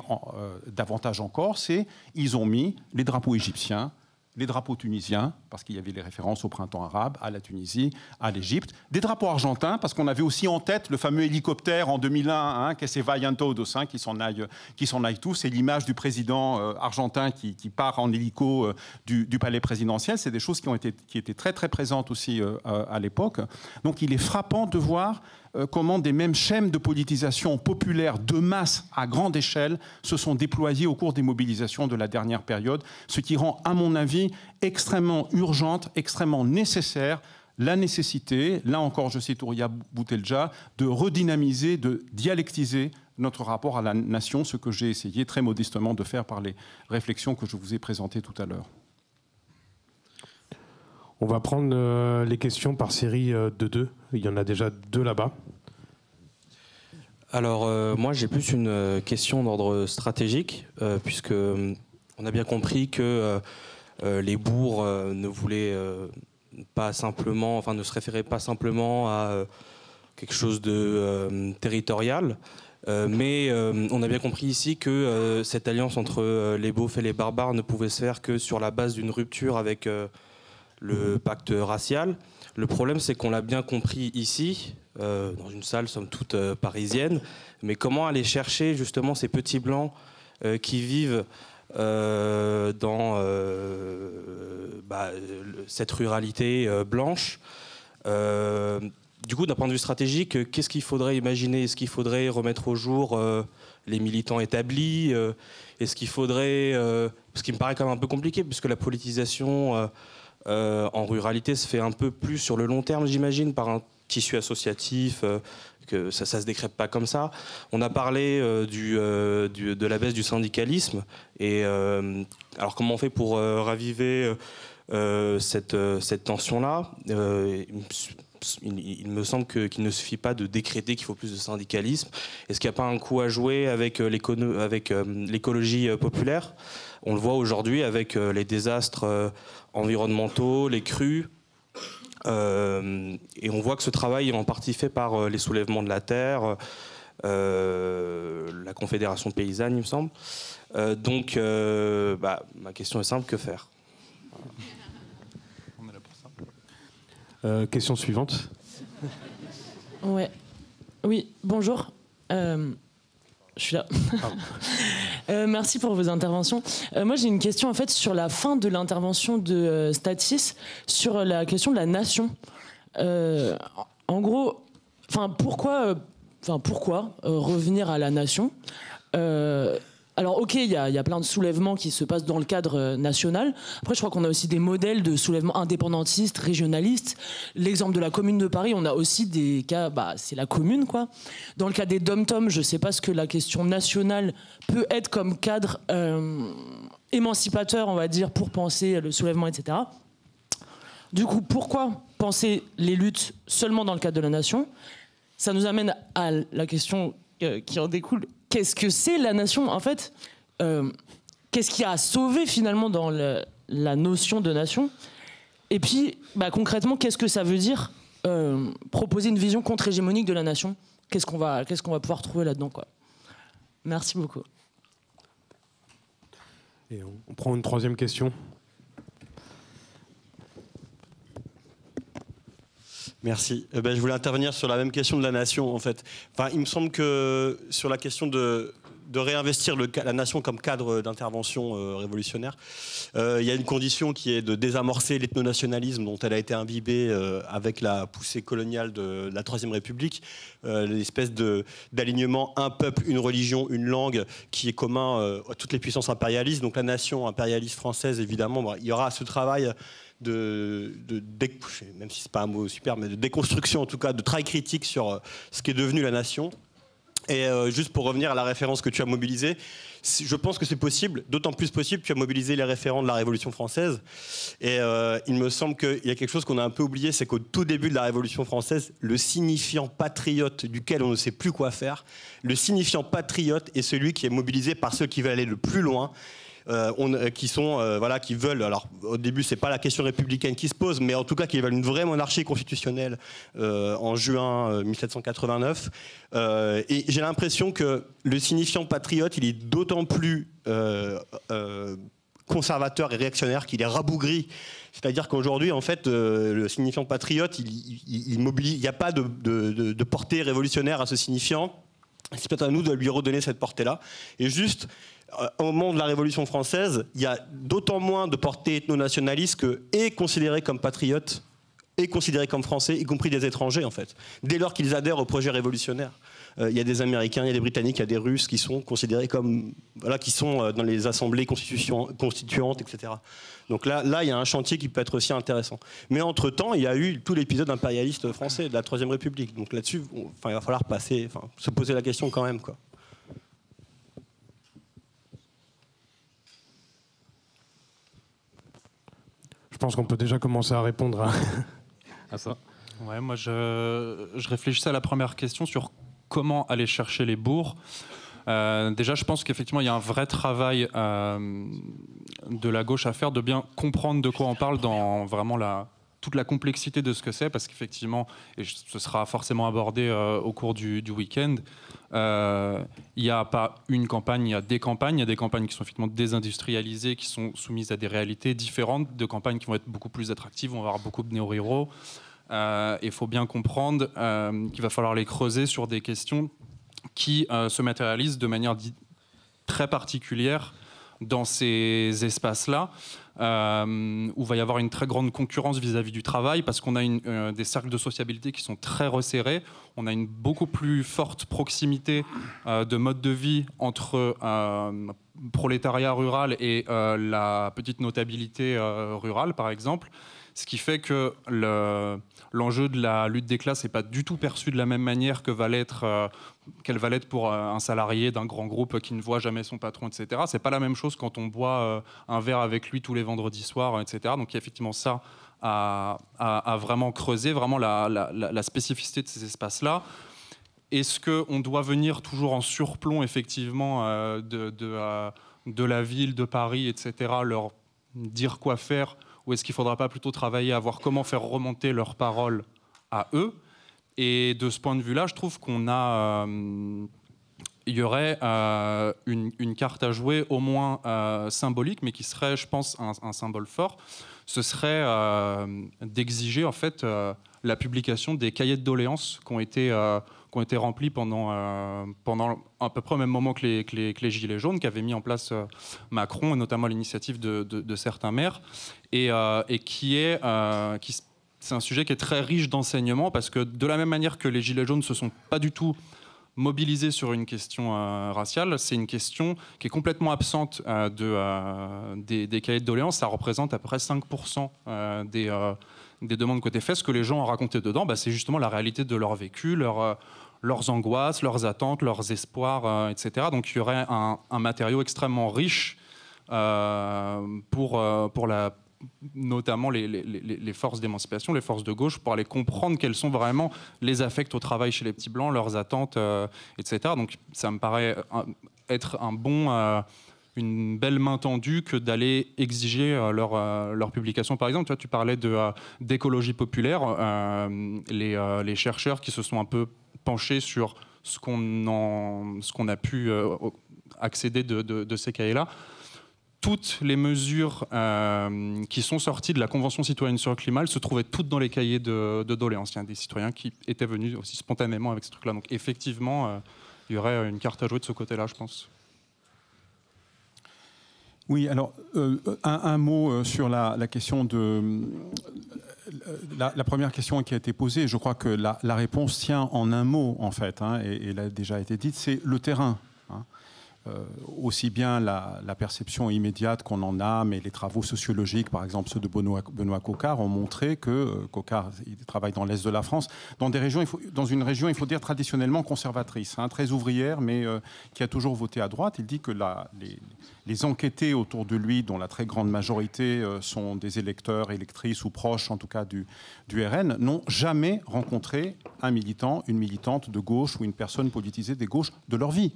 davantage encore, c'est ils ont mis les drapeaux égyptiens, les drapeaux tunisiens, parce qu'il y avait les références au printemps arabe, à la Tunisie, à l'Égypte, des drapeaux argentins, parce qu'on avait aussi en tête le fameux hélicoptère en 2001, que c'est vaillant todos, qui s'en aillent tous, et l'image du président argentin qui part en hélico du palais présidentiel, c'est des choses qui étaient très très présentes aussi à l'époque. Donc il est frappant de voir comment des mêmes schèmes de politisation populaire de masse à grande échelle se sont déployés au cours des mobilisations de la dernière période, ce qui rend, à mon avis, extrêmement urgente, extrêmement nécessaire la nécessité, là encore je cite Ouria Boutelja, de redynamiser, de dialectiser notre rapport à la nation, ce que j'ai essayé très modestement de faire par les réflexions que je vous ai présentées tout à l'heure. On va prendre les questions par série de 2. Il y en a déjà 2 là-bas. Alors, moi, j'ai plus une question d'ordre stratégique, puisque on a bien compris que les bourgs ne voulaient pas simplement, enfin, ne se référaient pas simplement à quelque chose de territorial. Mais on a bien compris ici que cette alliance entre les beaufs et les barbares ne pouvait se faire que sur la base d'une rupture avec le pacte racial. Le problème, c'est qu'on l'a bien compris ici, dans une salle somme toute parisienne, mais comment aller chercher justement ces petits blancs qui vivent dans cette ruralité blanche. Du coup, d'un point de vue stratégique, qu'est-ce qu'il faudrait imaginer? Est-ce qu'il faudrait remettre au jour les militants établis? Est-ce qu'il faudrait... ce qui me paraît quand même un peu compliqué, puisque la politisation en ruralité se fait un peu plus sur le long terme, j'imagine, par un tissu associatif, que ça se décrète pas comme ça. On a parlé de la baisse du syndicalisme. Et alors, comment on fait pour raviver cette tension-là? Il me semble qu'il ne suffit pas de décréter qu'il faut plus de syndicalisme. Est-ce qu'il n'y a pas un coup à jouer avec l'écologie populaire? On le voit aujourd'hui avec les désastres environnementaux, les crues. Et on voit que ce travail est en partie fait par les soulèvements de la terre, la Confédération paysanne, il me semble. Donc, ma question est simple, que faire? Question suivante. Ouais. Oui, bonjour. Je suis là. Merci pour vos interventions. Moi, j'ai une question en fait sur la fin de l'intervention de Stathis sur la question de la nation. En gros, pourquoi revenir à la nation? Alors ok, il y a plein de soulèvements qui se passent dans le cadre national. Après, je crois qu'on a aussi des modèles de soulèvements indépendantistes, régionalistes. L'exemple de la Commune de Paris, on a aussi des cas, c'est la Commune, quoi. Dans le cas des dom-toms, je ne sais pas ce que la question nationale peut être comme cadre émancipateur, on va dire, pour penser le soulèvement, etc. Du coup, pourquoi penser les luttes seulement dans le cadre de la nation? ça nous amène à la question qui en découle. Qu'est-ce que c'est la nation, en fait? Qu'est-ce qui a sauvé finalement dans la notion de nation? Et puis, concrètement, qu'est-ce que ça veut dire proposer une vision contre-hégémonique de la nation? Qu'est-ce qu'on va pouvoir trouver là-dedans, quoi? Merci beaucoup. Et on prend une troisième question. Merci. Je voulais intervenir sur la même question de la nation, en fait. Enfin, il me semble que sur la question de réinvestir la nation comme cadre d'intervention révolutionnaire, il y a une condition qui est de désamorcer l'ethnonationalisme dont elle a été imbibée avec la poussée coloniale de la Troisième République, l'espèce d'alignement un peuple, une religion, une langue qui est commun à toutes les puissances impérialistes. Donc la nation impérialiste française, évidemment, il y aura ce travail même si c'est pas un mot super, mais de déconstruction en tout cas, de travail critique sur ce qui est devenu la nation. Et juste pour revenir à la référence que tu as mobilisée, je pense que c'est possible, d'autant plus possible que tu as mobilisé les référents de la Révolution française. Et il me semble qu'il y a quelque chose qu'on a un peu oublié, c'est qu'au tout début de la Révolution française, le signifiant patriote duquel on ne sait plus quoi faire, le signifiant patriote est celui qui est mobilisé par ceux qui veulent aller le plus loin. Qui veulent, alors au début c'est pas la question républicaine qui se pose, mais en tout cas qui veulent une vraie monarchie constitutionnelle en juin 1789. Et j'ai l'impression que le signifiant patriote, il est d'autant plus conservateur et réactionnaire qu'il est rabougri. C'est-à-dire qu'aujourd'hui, en fait, le signifiant patriote, il mobilise, il n'y a pas de portée révolutionnaire à ce signifiant. C'est peut-être à nous de lui redonner cette portée-là. Et juste, au moment de la Révolution française, il y a d'autant moins de portée ethno-nationaliste que est considéré comme patriote, est considéré comme français, y compris des étrangers, en fait. Dès lors qu'ils adhèrent au projet révolutionnaire. Il y a des Américains, il y a des Britanniques, il y a des Russes qui sont considérés comme... qui sont dans les assemblées constituantes, etc. Donc là, il y a un chantier qui peut être aussi intéressant. Mais entre-temps, il y a eu tout l'épisode impérialiste français de la Troisième République. Donc là-dessus, il va falloir se poser la question quand même, quoi. Je pense qu'on peut déjà commencer à répondre à ça. Ouais, moi, je réfléchissais à la première question sur comment aller chercher les bourgs. Déjà, je pense qu'effectivement, il y a un vrai travail de la gauche à faire, de bien comprendre de quoi on parle dans vraiment toute la complexité de ce que c'est, parce qu'effectivement, et ce sera forcément abordé au cours du week-end, il n'y a pas une campagne, il y a des campagnes qui sont effectivement désindustrialisées, qui sont soumises à des réalités différentes, de campagnes qui vont être beaucoup plus attractives, on va avoir beaucoup de néo-ruraux. Il faut bien comprendre qu'il va falloir les creuser sur des questions qui se matérialisent de manière très particulière dans ces espaces-là, où il va y avoir une très grande concurrence vis-à-vis du travail, parce qu'on a des cercles de sociabilité qui sont très resserrés, on a une beaucoup plus forte proximité de mode de vie entre prolétariat rural et la petite notabilité rurale, par exemple, ce qui fait que l'enjeu de la lutte des classes n'est pas du tout perçu de la même manière qu'elle va l'être pour un salarié d'un grand groupe qui ne voit jamais son patron, etc. C'est pas la même chose quand on boit un verre avec lui tous les vendredis soirs, etc. Donc il y a effectivement ça à vraiment creuser, vraiment la spécificité de ces espaces-là. Est-ce qu'on doit venir toujours en surplomb, effectivement, de la ville, de Paris, etc., leur dire quoi faire, ou est-ce qu'il ne faudra pas plutôt travailler à voir comment faire remonter leurs paroles à eux? Et de ce point de vue-là, je trouve il y aurait une carte à jouer au moins symbolique, mais qui serait, je pense, un symbole fort. Ce serait d'exiger en fait la publication des cahiers de doléances qui ont été remplis pendant à peu près au même moment que les Gilets jaunes, qu'avait mis en place Macron, et notamment à l'initiative de certains maires, et c'est un sujet qui est très riche d'enseignements, parce que de la même manière que les Gilets jaunes ne se sont pas du tout mobilisés sur une question raciale, c'est une question qui est complètement absente des cahiers de doléances. Ça représente à peu près 5% des demandes côté fait. Ce que les gens ont raconté dedans, c'est justement la réalité de leur vécu, leurs angoisses, leurs attentes, leurs espoirs, etc. Donc il y aurait un matériau extrêmement riche pour notamment les forces d'émancipation, les forces de gauche, pour aller comprendre quels sont vraiment les affects au travail chez les petits blancs, leurs attentes, etc. Donc ça me paraît être une belle main tendue que d'aller exiger leur publication. Par exemple, tu parlais d'écologie populaire, les chercheurs qui se sont un peu penchés sur ce qu'on a pu accéder de ces cahiers-là. Toutes les mesures qui sont sorties de la Convention citoyenne sur le climat, elles se trouvaient toutes dans les cahiers de doléances. Il y a des citoyens qui étaient venus aussi spontanément avec ce truc-là. Donc effectivement, il y aurait une carte à jouer de ce côté-là, je pense. Oui, alors un mot sur la question de... La première question qui a été posée, je crois que la réponse tient en un mot, en fait, hein, et elle a déjà été dite, c'est le terrain. Hein. Aussi bien la perception immédiate qu'on en a, mais les travaux sociologiques, par exemple ceux de Benoît Coquart, ont montré que Coquart il travaille dans l'Est de la France, dans une région, il faut dire, traditionnellement conservatrice, hein, très ouvrière, mais qui a toujours voté à droite. Il dit que les enquêtés autour de lui, dont la très grande majorité sont des électeurs, électrices ou proches, en tout cas du RN, n'ont jamais rencontré un militant, une militante de gauche ou une personne politisée des gauches de leur vie.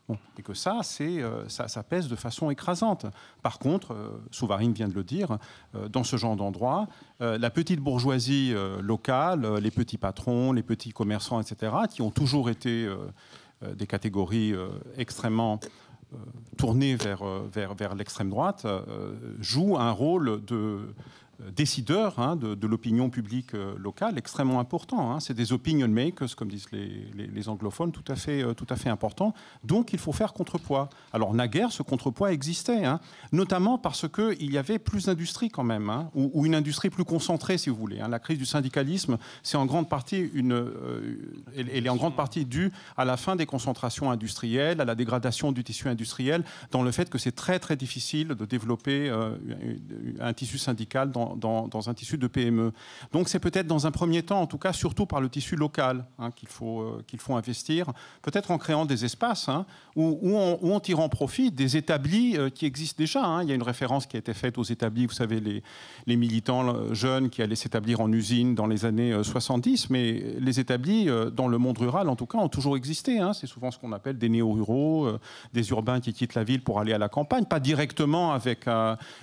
Bon, et que ça pèse de façon écrasante. Par contre, Souvarine vient de le dire, dans ce genre d'endroit, la petite bourgeoisie locale, les petits patrons, les petits commerçants, etc., qui ont toujours été des catégories extrêmement tournées vers l'extrême droite, jouent un rôle de décideurs, hein, de l'opinion publique locale extrêmement important. Hein. C'est des opinion makers, comme disent les anglophones, tout à fait important. Donc il faut faire contrepoids. Alors naguère, ce contrepoids existait, hein, notamment parce qu'il y avait plus d'industrie quand même, hein, ou une industrie plus concentrée, si vous voulez. Hein. La crise du syndicalisme, c'est en grande partie elle est en grande partie due à la fin des concentrations industrielles, à la dégradation du tissu industriel, dans le fait que c'est très très difficile de développer un tissu syndical dans un tissu de PME. Donc c'est peut-être dans un premier temps, en tout cas surtout par le tissu local, hein, qu'il faut investir, peut-être en créant des espaces, hein, ou en tirant profit des établis qui existent déjà. Hein. Il y a une référence qui a été faite aux établis, vous savez, les militants jeunes qui allaient s'établir en usine dans les années 70, mais les établis, dans le monde rural en tout cas, ont toujours existé. Hein. C'est souvent ce qu'on appelle des néo-ruraux, des urbains qui quittent la ville pour aller à la campagne, pas directement avec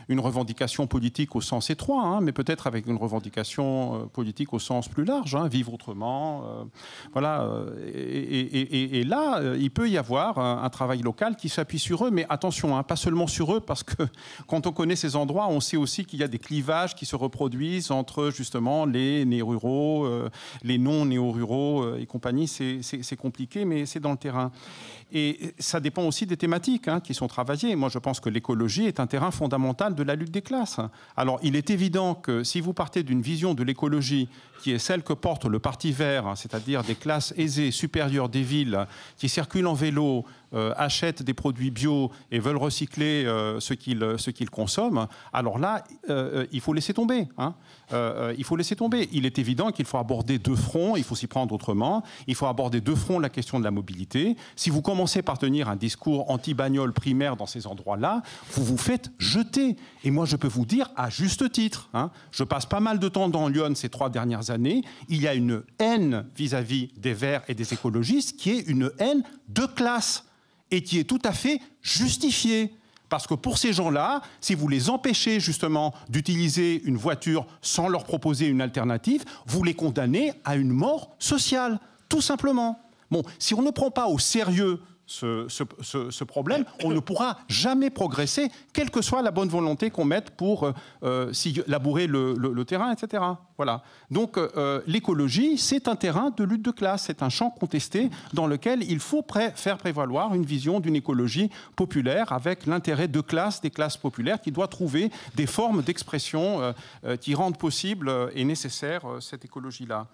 une revendication politique au sens étroit, hein, mais peut-être avec une revendication politique au sens plus large, hein, vivre autrement. Voilà. Et là, il peut y avoir un travail local qui s'appuie sur eux, mais attention, hein, pas seulement sur eux, parce que quand on connaît ces endroits, on sait aussi qu'il y a des clivages qui se reproduisent entre justement les néo-ruraux, les non-néo-ruraux et compagnie. C'est compliqué, mais c'est dans le terrain. Et ça dépend aussi des thématiques, hein, qui sont travaillées. Moi, je pense que l'écologie est un terrain fondamental de la lutte des classes. Alors, il est évident que si vous partez d'une vision de l'écologie qui est celle que porte le Parti vert, hein, c'est-à-dire des classes aisées, supérieures des villes, qui circulent en vélo, achètent des produits bio et veulent recycler ce qu'ils consomment, alors là, il faut laisser tomber. Hein. Il faut laisser tomber. Il est évident qu'il faut aborder deux fronts, il faut s'y prendre autrement. Il faut aborder deux fronts la question de la mobilité. Si vous commencez par tenir un discours anti-bagnole primaire dans ces endroits-là, vous vous faites jeter. Et moi, je peux vous dire, à juste titre, hein, je passe pas mal de temps dans Lyon ces 3 dernières années, il y a une haine vis-à-vis des Verts et des écologistes qui est une haine de classe et qui est tout à fait justifiée. Parce que pour ces gens-là, si vous les empêchez justement d'utiliser une voiture sans leur proposer une alternative, vous les condamnez à une mort sociale, tout simplement. Bon, si on ne prend pas au sérieux ce problème, on ne pourra jamais progresser, quelle que soit la bonne volonté qu'on mette pour labourer le terrain, etc. Voilà. Donc l'écologie, c'est un terrain de lutte de classe, c'est un champ contesté dans lequel il faut faire prévaloir une vision d'une écologie populaire avec l'intérêt de classe, des classes populaires, qui doit trouver des formes d'expression qui rendent possible et nécessaire cette écologie-là.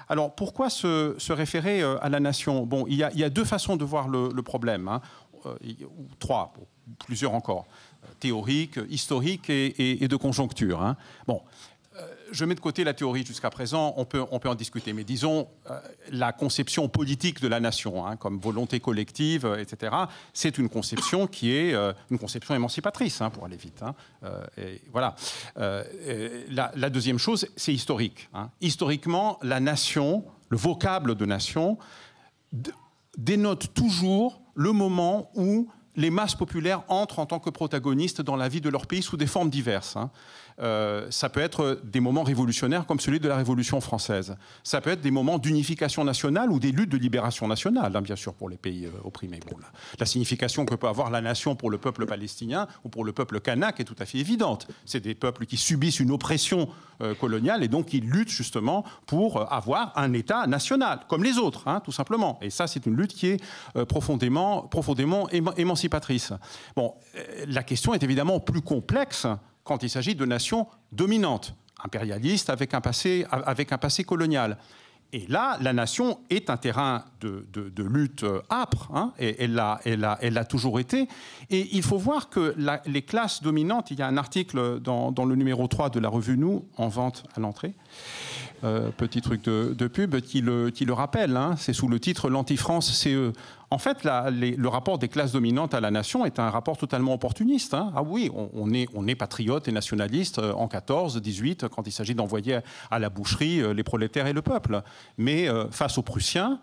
Alors, pourquoi se référer à la nation? Bon, il y a 2 façons de voir le problème, hein, ou 3, plusieurs encore, théorique, historique et de conjoncture. Hein. Bon, je mets de côté la théorie jusqu'à présent, on peut en discuter, mais disons la conception politique de la nation, hein, comme volonté collective, etc., c'est une conception qui est une conception émancipatrice, hein, pour aller vite. Hein. Et voilà. La deuxième chose, c'est historique. Hein. Historiquement, la nation, le vocable de nation, dénote toujours le moment où les masses populaires entrent en tant que protagonistes dans la vie de leur pays sous des formes diverses. Hein. Ça peut être des moments révolutionnaires comme celui de la Révolution française. Ça peut être des moments d'unification nationale ou des luttes de libération nationale, hein, bien sûr, pour les pays opprimés. Bon, la signification que peut avoir la nation pour le peuple palestinien ou pour le peuple kanak est tout à fait évidente. C'est des peuples qui subissent une oppression coloniale et donc qui luttent justement pour avoir un État national, comme les autres, hein, tout simplement. Et ça, c'est une lutte qui est profondément émancipatrice. Bon, la question est évidemment plus complexe quand il s'agit de nations dominantes, impérialistes, avec un passé colonial. Et là, la nation est un terrain de lutte âpre, hein, et elle l'a toujours été. Et il faut voir que les classes dominantes, il y a un article dans le numéro 3 de la revue Nous, en vente à l'entrée, petit truc de pub, qui le rappelle, hein, c'est sous le titre « L'anti-France CE ». En fait, le rapport des classes dominantes à la nation est un rapport totalement opportuniste. Hein. Ah oui, on est patriote et nationaliste en 14, 18, quand il s'agit d'envoyer à la boucherie les prolétaires et le peuple. Mais face aux Prussiens,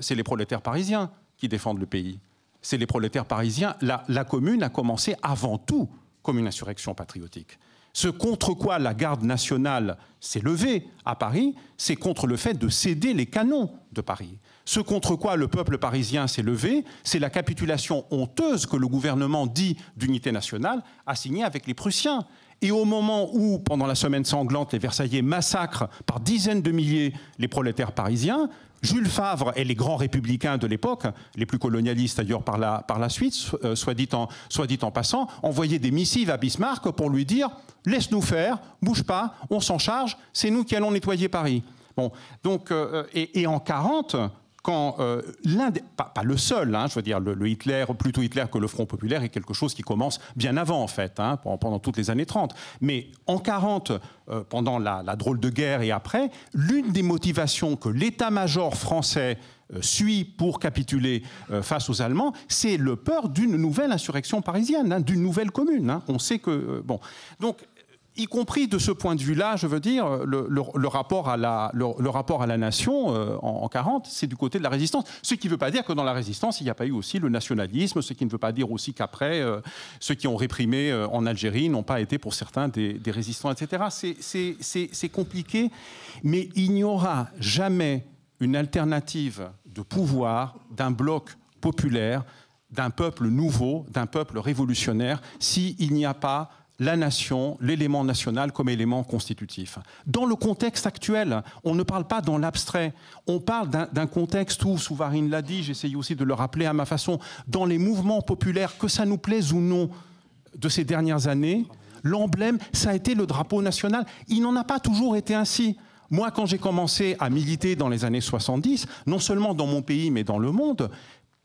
c'est les prolétaires parisiens qui défendent le pays. C'est les prolétaires parisiens. La Commune a commencé avant tout comme une insurrection patriotique. Ce contre quoi la garde nationale s'est levée à Paris, c'est contre le fait de céder les canons de Paris. Ce contre quoi le peuple parisien s'est levé, c'est la capitulation honteuse que le gouvernement dit d'unité nationale a signée avec les Prussiens. Et au moment où, pendant la semaine sanglante, les Versaillais massacrent par dizaines de milliers les prolétaires parisiens, Jules Favre et les grands républicains de l'époque, les plus colonialistes d'ailleurs par la suite, soit dit en passant, envoyaient des missives à Bismarck pour lui dire « Laisse-nous faire, bouge pas, on s'en charge, c'est nous qui allons nettoyer Paris ». Bon, donc, et en 1940, quand pas le seul, hein, je veux dire, le Hitler, plutôt Hitler que le Front populaire, est quelque chose qui commence bien avant, en fait, hein, pendant toutes les années 30. Mais en 1940, pendant la drôle de guerre et après, l'une des motivations que l'état-major français suit pour capituler face aux Allemands, c'est le peur d'une nouvelle insurrection parisienne, hein, d'une nouvelle commune. Hein. On sait que... bon, donc... Y compris de ce point de vue-là, je veux dire, le rapport à la nation en 1940, c'est du côté de la résistance. Ce qui ne veut pas dire que dans la résistance, il n'y a pas eu aussi le nationalisme, ce qui ne veut pas dire aussi qu'après, ceux qui ont réprimé en Algérie n'ont pas été pour certains des résistants, etc. C'est compliqué, mais il n'y aura jamais une alternative de pouvoir d'un bloc populaire, d'un peuple nouveau, d'un peuple révolutionnaire, s'il n'y a pas la nation, l'élément national comme élément constitutif. Dans le contexte actuel, on ne parle pas dans l'abstrait, on parle d'un contexte où, Souvarine l'a dit, j'essaye aussi de le rappeler à ma façon, dans les mouvements populaires, que ça nous plaise ou non, de ces dernières années, l'emblème, ça a été le drapeau national. Il n'en a pas toujours été ainsi. Moi, quand j'ai commencé à militer dans les années 70, non seulement dans mon pays, mais dans le monde,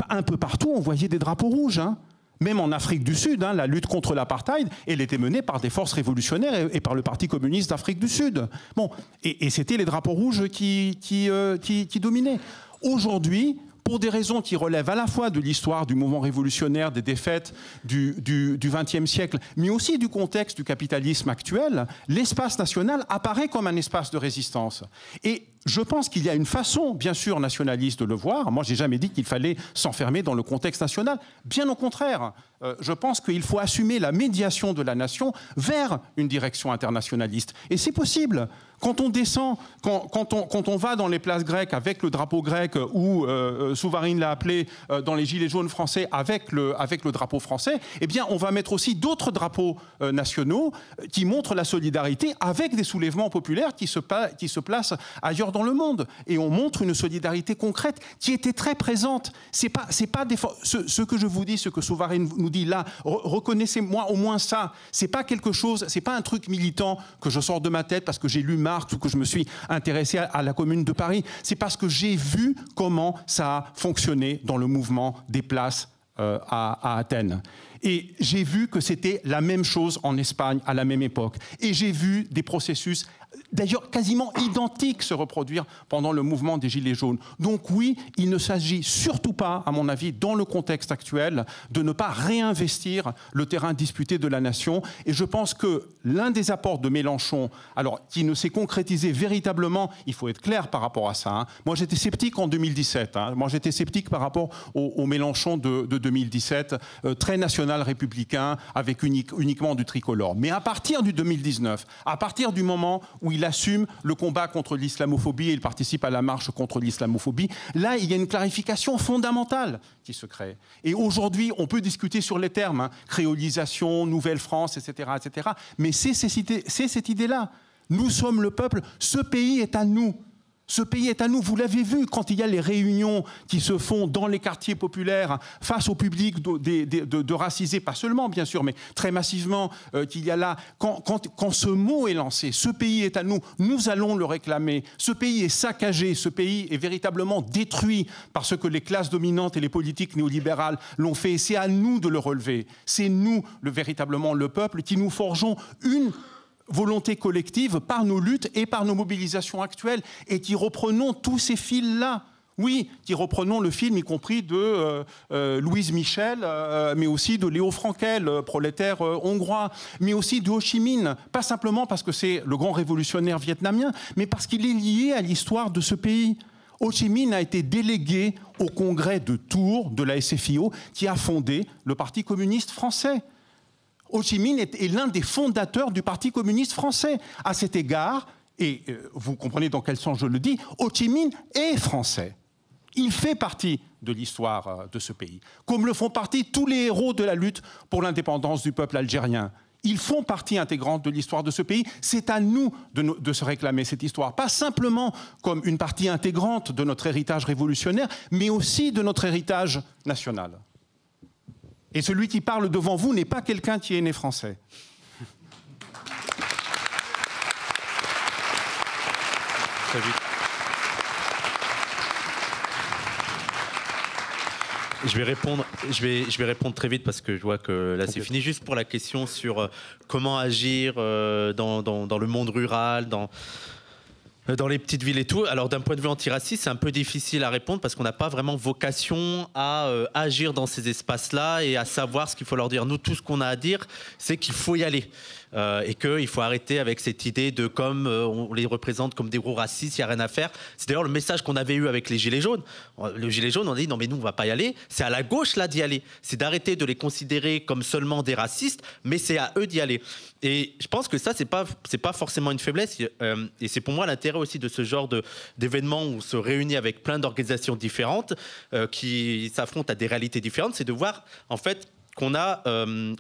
un peu partout, on voyait des drapeaux rouges, hein. Même en Afrique du Sud, hein, la lutte contre l'apartheid, elle était menée par des forces révolutionnaires et par le Parti communiste d'Afrique du Sud. Bon, et c'était les drapeaux rouges qui dominaient. Aujourd'hui, pour des raisons qui relèvent à la fois de l'histoire du mouvement révolutionnaire, des défaites du XXe siècle, mais aussi du contexte du capitalisme actuel, l'espace national apparaît comme un espace de résistance. Et je pense qu'il y a une façon, bien sûr, nationaliste de le voir. Moi, je n'ai jamais dit qu'il fallait s'enfermer dans le contexte national. Bien au contraire, je pense qu'il faut assumer la médiation de la nation vers une direction internationaliste. Et c'est possible. Quand on descend, quand on va dans les places grecques avec le drapeau grec, ou Souvarine l'a appelé dans les Gilets jaunes français avec le drapeau français, eh bien, on va mettre aussi d'autres drapeaux nationaux qui montrent la solidarité avec des soulèvements populaires qui se placent ailleurs dans le monde. Et on montre une solidarité concrète qui était très présente. C'est pas ce que je vous dis, ce que Souvarine nous dit là, reconnaissez-moi au moins ça. C'est pas quelque chose, c'est pas un truc militant que je sors de ma tête parce que j'ai lu Marx ou que je me suis intéressé à la Commune de Paris. C'est parce que j'ai vu comment ça a fonctionné dans le mouvement des places à Athènes. Et j'ai vu que c'était la même chose en Espagne à la même époque. Et j'ai vu des processus, d'ailleurs quasiment identiques, se reproduire pendant le mouvement des Gilets jaunes. Donc oui, il ne s'agit surtout pas, à mon avis, dans le contexte actuel, de ne pas réinvestir le terrain disputé de la nation. Et je pense que l'un des apports de Mélenchon, alors qui ne s'est concrétisé véritablement, il faut être clair par rapport à ça. Hein. Moi, j'étais sceptique en 2017. Hein. Moi, j'étais sceptique par rapport au Mélenchon de 2017, très national républicain, avec uniquement du tricolore. Mais à partir du 2019, à partir du moment où il assume le combat contre l'islamophobie et il participe à la marche contre l'islamophobie, là, il y a une clarification fondamentale qui se crée. Et aujourd'hui, on peut discuter sur les termes, hein, créolisation, Nouvelle-France, etc., etc. Mais c'est cette idée-là. Nous sommes le peuple, ce pays est à nous. Ce pays est à nous. Vous l'avez vu quand il y a les réunions qui se font dans les quartiers populaires face au public de racisés, pas seulement bien sûr, mais très massivement qu'il y a là. Quand ce mot est lancé, ce pays est à nous, nous allons le réclamer. Ce pays est saccagé, ce pays est véritablement détruit par ce que les classes dominantes et les politiques néolibérales l'ont fait. Et c'est à nous de le relever. C'est nous, véritablement le peuple, qui nous forgeons une volonté collective par nos luttes et par nos mobilisations actuelles et qui reprenons tous ces fils-là. Oui, qui reprenons le film, y compris de Louise Michel, mais aussi de Léo Frankel, prolétaire hongrois, mais aussi de Ho Chi Minh, pas simplement parce que c'est le grand révolutionnaire vietnamien, mais parce qu'il est lié à l'histoire de ce pays. Ho Chi Minh a été délégué au congrès de Tours de la SFIO qui a fondé le Parti communiste français. Ho Chi Minh est l'un des fondateurs du Parti communiste français. À cet égard, et vous comprenez dans quel sens je le dis, Ho Chi Minh est français. Il fait partie de l'histoire de ce pays, comme le font partie tous les héros de la lutte pour l'indépendance du peuple algérien. Ils font partie intégrante de l'histoire de ce pays. C'est à nous de se réclamer cette histoire, pas simplement comme une partie intégrante de notre héritage révolutionnaire, mais aussi de notre héritage national. Et celui qui parle devant vous n'est pas quelqu'un qui est né français. Très vite. Je vais répondre très vite parce que je vois que là c'est fini. Juste pour la question sur comment agir dans le monde rural, dans les petites villes et tout. Alors d'un point de vue antiraciste, c'est un peu difficile à répondre parce qu'on n'a pas vraiment vocation à agir dans ces espaces-là et à savoir ce qu'il faut leur dire. Nous, tout ce qu'on a à dire, c'est qu'il faut y aller. Et qu'il faut arrêter avec cette idée de comme on les représente comme des gros racistes, il n'y a rien à faire. C'est d'ailleurs le message qu'on avait eu avec les Gilets jaunes. Les Gilets jaunes, on a dit non mais nous on ne va pas y aller. C'est à la gauche là d'y aller. C'est d'arrêter de les considérer comme seulement des racistes, mais c'est à eux d'y aller. Et je pense que ça, c'est pas forcément une faiblesse. Et c'est pour moi l'intérêt aussi de ce genre d'événement où on se réunit avec plein d'organisations différentes qui s'affrontent à des réalités différentes. C'est de voir en fait qu'on a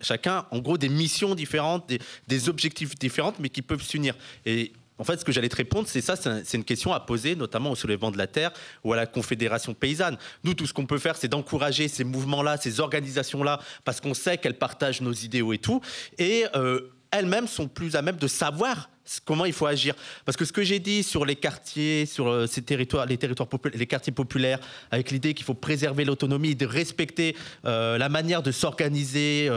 chacun, en gros, des missions différentes, des objectifs différents, mais qui peuvent s'unir. Et en fait, ce que j'allais te répondre, c'est ça, c'est une question à poser, notamment au Soulèvement de la Terre ou à la Confédération paysanne. Nous, tout ce qu'on peut faire, c'est d'encourager ces mouvements-là, ces organisations-là, parce qu'on sait qu'elles partagent nos idéaux et tout, et elles-mêmes sont plus à même de savoir comment il faut agir. Parce que ce que j'ai dit sur les quartiers, sur ces territoires, les quartiers populaires, avec l'idée qu'il faut préserver l'autonomie et de respecter la manière de s'organiser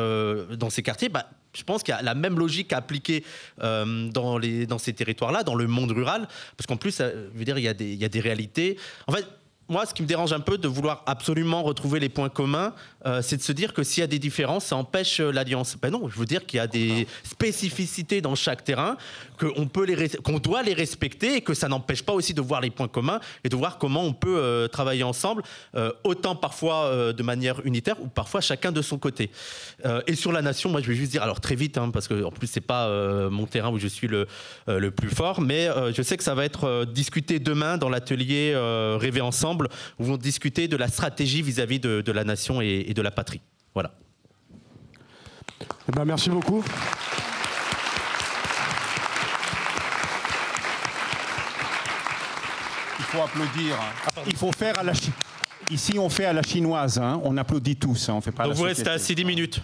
dans ces quartiers, je pense qu'il y a la même logique à appliquer dans ces territoires-là, dans le monde rural, parce qu'en plus, je veux dire, il y a des réalités. En fait, moi, ce qui me dérange un peu de vouloir absolument retrouver les points communs, c'est de se dire que s'il y a des différences, ça empêche l'alliance. Ben non, je veux dire qu'il y a des spécificités dans chaque terrain, qu'on doit les respecter et que ça n'empêche pas aussi de voir les points communs et de voir comment on peut travailler ensemble, autant parfois de manière unitaire ou parfois chacun de son côté. Et sur la nation, moi je vais juste dire, alors très vite, hein, parce que en plus c'est pas mon terrain où je suis le plus fort, mais je sais que ça va être discuté demain dans l'atelier Rêver ensemble, où on va discuter de la stratégie vis-à-vis de la nation et de la patrie. Voilà. Eh ben, merci beaucoup. Il faut applaudir. Il faut faire à la Ici, on fait à la chinoise. Hein. On applaudit tous. Hein. On fait pas. Donc vous restez assis 10 minutes.